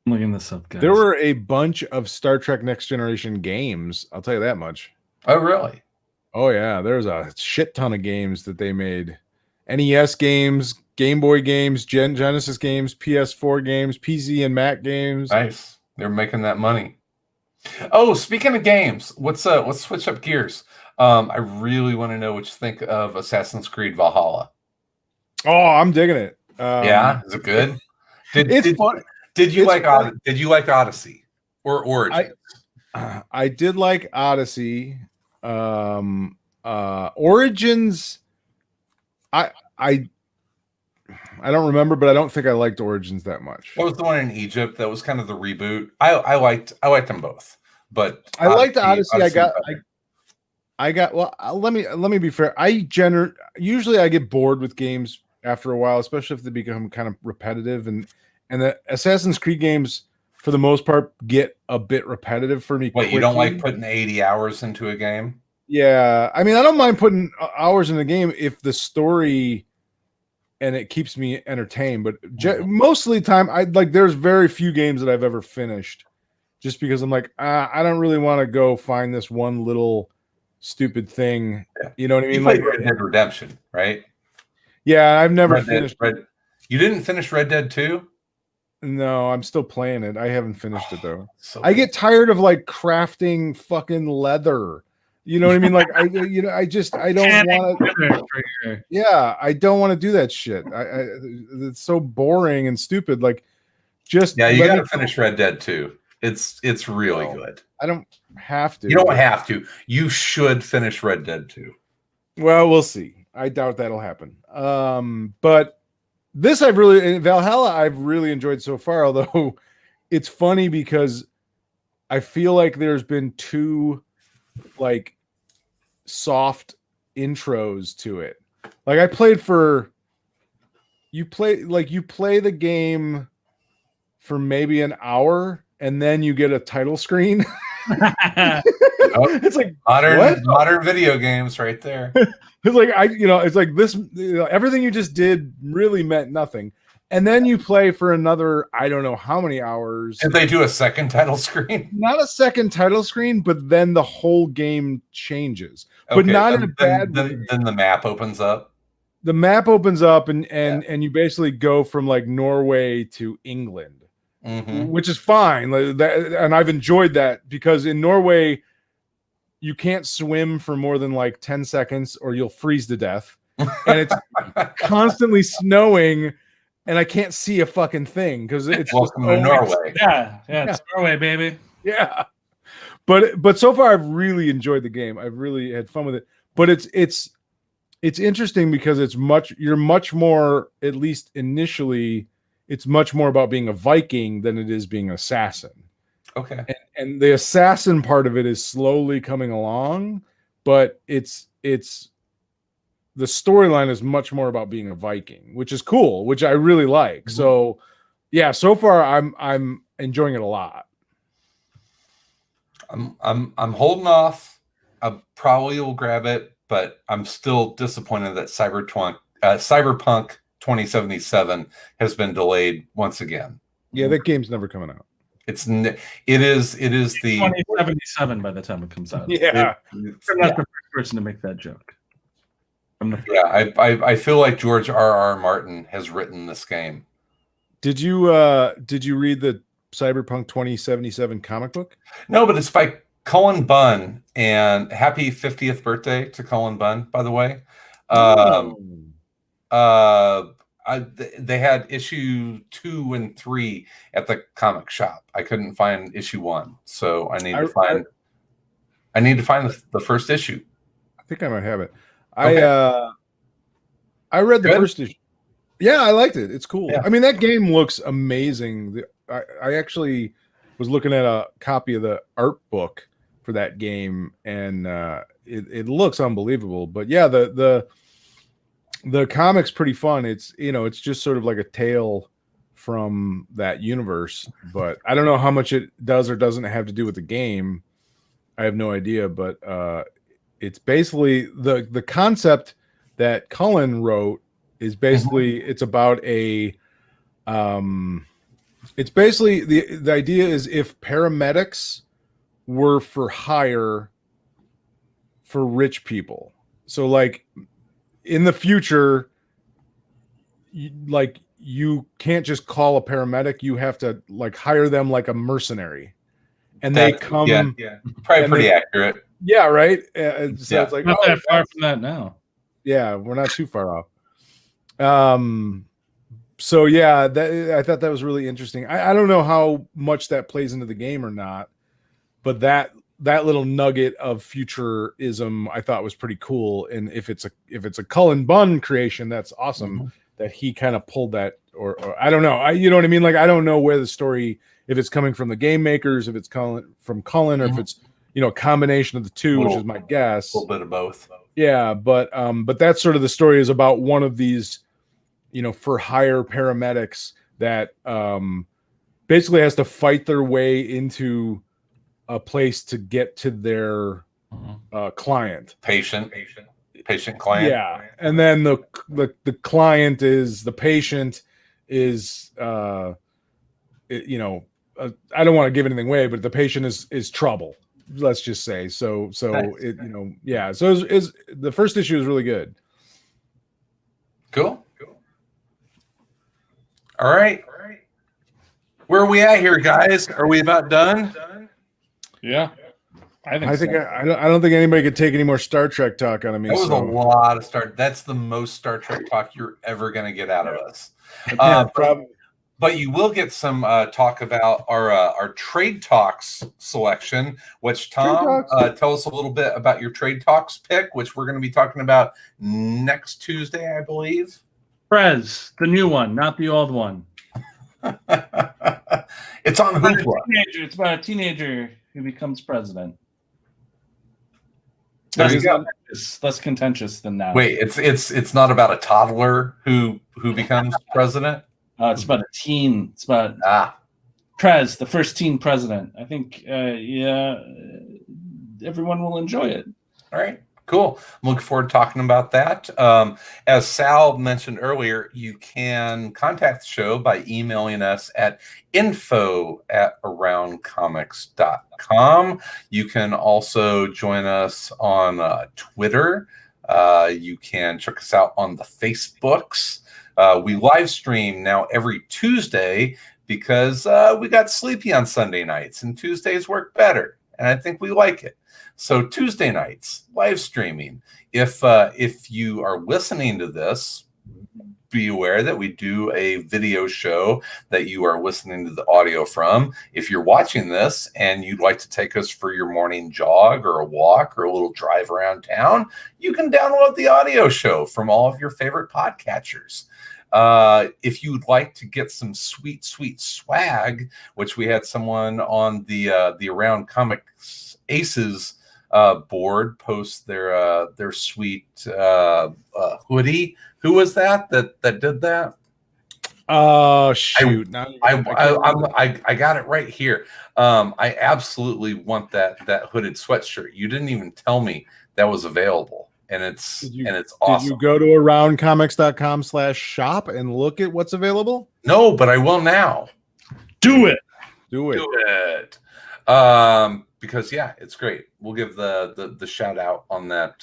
S3: I'm looking this up, guys.
S1: There were a bunch of Star Trek Next Generation games. I'll tell you that much.
S2: Oh, really?
S1: Oh, yeah. There's a shit ton of games that they made. NES games, Game Boy games, Genesis games, PS4 games, PC and Mac games.
S2: Nice. They're making that money. Oh, speaking of games, let's switch up gears. I really want to know what you think of Assassin's Creed Valhalla.
S1: Oh, I'm digging it.
S2: Yeah, is it good?
S1: It's fun.
S2: Did you like Odyssey or Origins?
S1: I did like Odyssey. Origins, I don't remember, but I don't think I liked Origins that much.
S2: What was the one in Egypt that was kind of the reboot? I liked them both, but
S1: I liked Odyssey. Well, let me be fair. Usually I get bored with games after a while, especially if they become kind of repetitive, and the Assassin's Creed games for the most part get a bit repetitive for me.
S2: What, you don't like putting 80 hours into a game?
S1: Yeah, I mean, I don't mind putting hours in the game if the story and it keeps me entertained. But most of the time, there's very few games that I've ever finished just because I'm like, I don't really want to go find this one little stupid thing. Yeah. You know what I mean?
S2: You played Red Dead Redemption, right?
S1: Yeah, I've never finished.
S2: You didn't finish Red Dead 2?
S1: No, I'm still playing it. I haven't finished it though. I get tired of like crafting fucking leather. You know what I mean? Like I don't want to. Yeah, I don't want to do that shit. It's so boring and stupid. Like, just
S2: you got to finish Red Dead 2. It's really good.
S1: I don't have to.
S2: You don't have to. You should finish Red Dead 2.
S1: Well, we'll see. I doubt that'll happen. But this Valhalla I've really enjoyed so far. Although it's funny because I feel like there's been two like soft intros to it. Like you play the game for maybe an hour, and then you get a title screen. It's like
S2: modern video games right there.
S1: It's like it's like this. Everything you just did really meant nothing, and then you play for another I don't know how many hours.
S2: Did they do a second title screen?
S1: Not a second title screen, but then the whole game changes, but not in a bad way.
S2: Then the map opens up.
S1: The map opens up, and you basically go from like Norway to England. Which is fine, and I've enjoyed that because in Norway you can't swim for more than like 10 seconds or you'll freeze to death, and it's constantly snowing, and I can't see a fucking thing because it's
S2: welcome to Norway.
S3: Yeah, it's Norway, baby.
S1: Yeah, but so far I've really enjoyed the game. I've really had fun with it. But it's interesting because you're much more, at least initially. It's much more about being a Viking than it is being an assassin.
S2: Okay.
S1: And the assassin part of it is slowly coming along, but it's the storyline is much more about being a Viking, which is cool, which I really like. So yeah, so far I'm enjoying it a lot.
S2: I'm holding off. I probably will grab it, but I'm still disappointed that Cyberpunk 2077 has been delayed once again.
S1: Yeah, that game's never coming out.
S2: It is the
S3: 2077 by the time it comes out.
S1: Yeah,
S3: I'm not the first person to make that joke.
S2: I feel like George R.R. Martin has written this game.
S1: Did you read the Cyberpunk 2077 comic book?
S2: No, but it's by Cullen Bunn, and happy 50th birthday to Cullen Bunn, by the way. They had issue 2 and 3 at the comic shop. I couldn't find issue 1, so I need to find the first issue.
S1: I think I might have it.
S2: Okay.
S1: I read the first issue. Yeah, I liked it. It's cool.
S2: Yeah.
S1: I mean, that game looks amazing. I actually was looking at a copy of the art book for that game, and it looks unbelievable. But yeah, the comic's pretty fun. It's just sort of like a tale from that universe, but I don't know how much it does or doesn't have to do with the game. I have no idea, but it's basically the concept that Cullen wrote is basically it's about a it's basically the idea is if paramedics were for hire for rich people. So like in the future, you can't just call a paramedic. You have to like hire them like a mercenary, and they come.
S2: Yeah, probably pretty accurate.
S1: Yeah, right. It's like
S3: not that far from that now.
S1: Yeah, we're not too far off. So yeah, I thought that was really interesting. I don't know how much that plays into the game or not, but that little nugget of futurism I thought was pretty cool. And if it's a Cullen Bunn creation, that's awesome that he kind of pulled that, or I don't know. You know what I mean? Like, I don't know where the story, if it's coming from the game makers, if it's from Cullen, or if it's, a combination of the two, which is my guess.
S2: A little bit of both.
S1: Yeah. But that's sort of the story is about one of these, for hire paramedics that basically has to fight their way into a place to get to their client,
S2: patient client.
S1: Yeah, and then the client is the patient is I don't want to give anything away, but the patient is trouble. Let's just say so.
S2: Nice.
S1: Yeah. So is the first issue is really good.
S2: Cool. All right. Where are we at here, guys? Are we about done?
S3: Yeah, I
S1: don't think anybody could take any more Star Trek talk out of me.
S2: That was a lot of Star. That's the most Star Trek talk you're ever going to get out of us. But you will get some talk about our Trade Talks selection. Which Tom, tell us a little bit about your Trade Talks pick, which we're going to be talking about next Tuesday, I believe.
S3: Prez, the new one, not the old one.
S2: It's on Hoopla.
S3: It's about a teenager who becomes president. Less contentious than that.
S2: Wait, it's not about a toddler who becomes president.
S3: It's about a teen. It's about the first teen president. I think, everyone will enjoy it.
S2: All right, cool. I'm looking forward to talking about that. As Sal mentioned earlier, you can contact the show by emailing us at info@aroundcomics.com. You can also join us on Twitter. You can check us out on the Facebooks. We live stream now every Tuesday because we got sleepy on Sunday nights and Tuesdays work better. And I think we like it. So Tuesday nights, live streaming. If you are listening to this, be aware that we do a video show that you are listening to the audio from. If you're watching this and you'd like to take us for your morning jog or a walk or a little drive around town, you can download the audio show from all of your favorite podcatchers. If you'd like to get some sweet swag, which we had someone on the Around Comics Aces board post their sweet hoodie. Who was that did that?
S1: Oh shoot!
S2: I got it right here. I absolutely want that hooded sweatshirt. You didn't even tell me that was available. And it's awesome.
S1: Did you go to aroundcomics.com/shop and look at what's available?
S2: No, but I will now.
S3: Do it.
S2: Because it's great. We'll give the shout out on that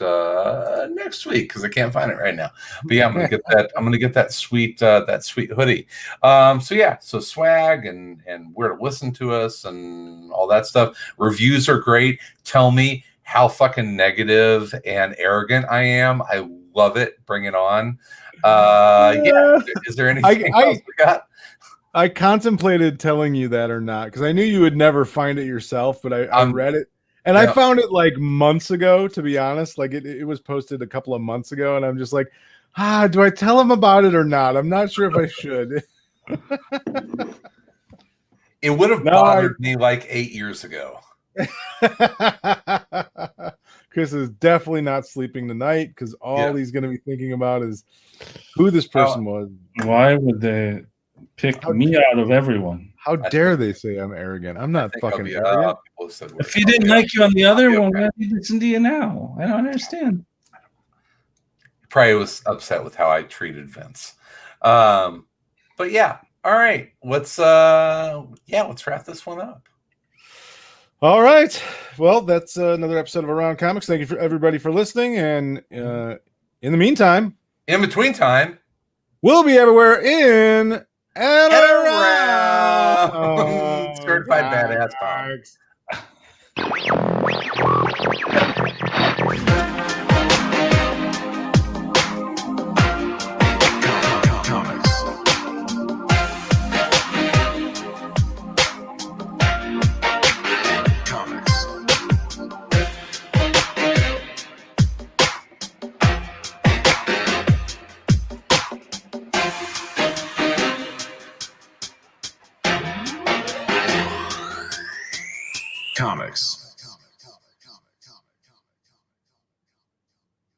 S2: next week because I can't find it right now. But yeah, I'm gonna get that. I'm gonna get that sweet hoodie. So swag and where to listen to us and all that stuff. Reviews are great. Tell me how fucking negative and arrogant I am. I love it. Bring it on. Is there anything else we got?
S1: I contemplated telling you that or not because I knew you would never find it yourself, but I read it and I found it like months ago, to be honest. Like it was posted a couple of months ago, and I'm just like, do I tell him about it or not? I'm not sure if I should.
S2: It would have bothered me like 8 years ago.
S1: Chris is definitely not sleeping tonight because all he's going to be thinking about is who this person was.
S3: Why would they pick me out of everyone?
S1: How dare they say I'm arrogant? I'm not fucking arrogant.
S3: If he didn't like you on the other one, why did he listen to you now? I don't understand.
S2: Probably was upset with how I treated Vince. But yeah, all right. Let's wrap this one up.
S1: All right. Well, that's another episode of Around Comics. Thank you for everybody for listening. And in the meantime,
S2: in between time,
S1: we'll be everywhere in and around.
S2: Certified badass dogs.
S5: Comics.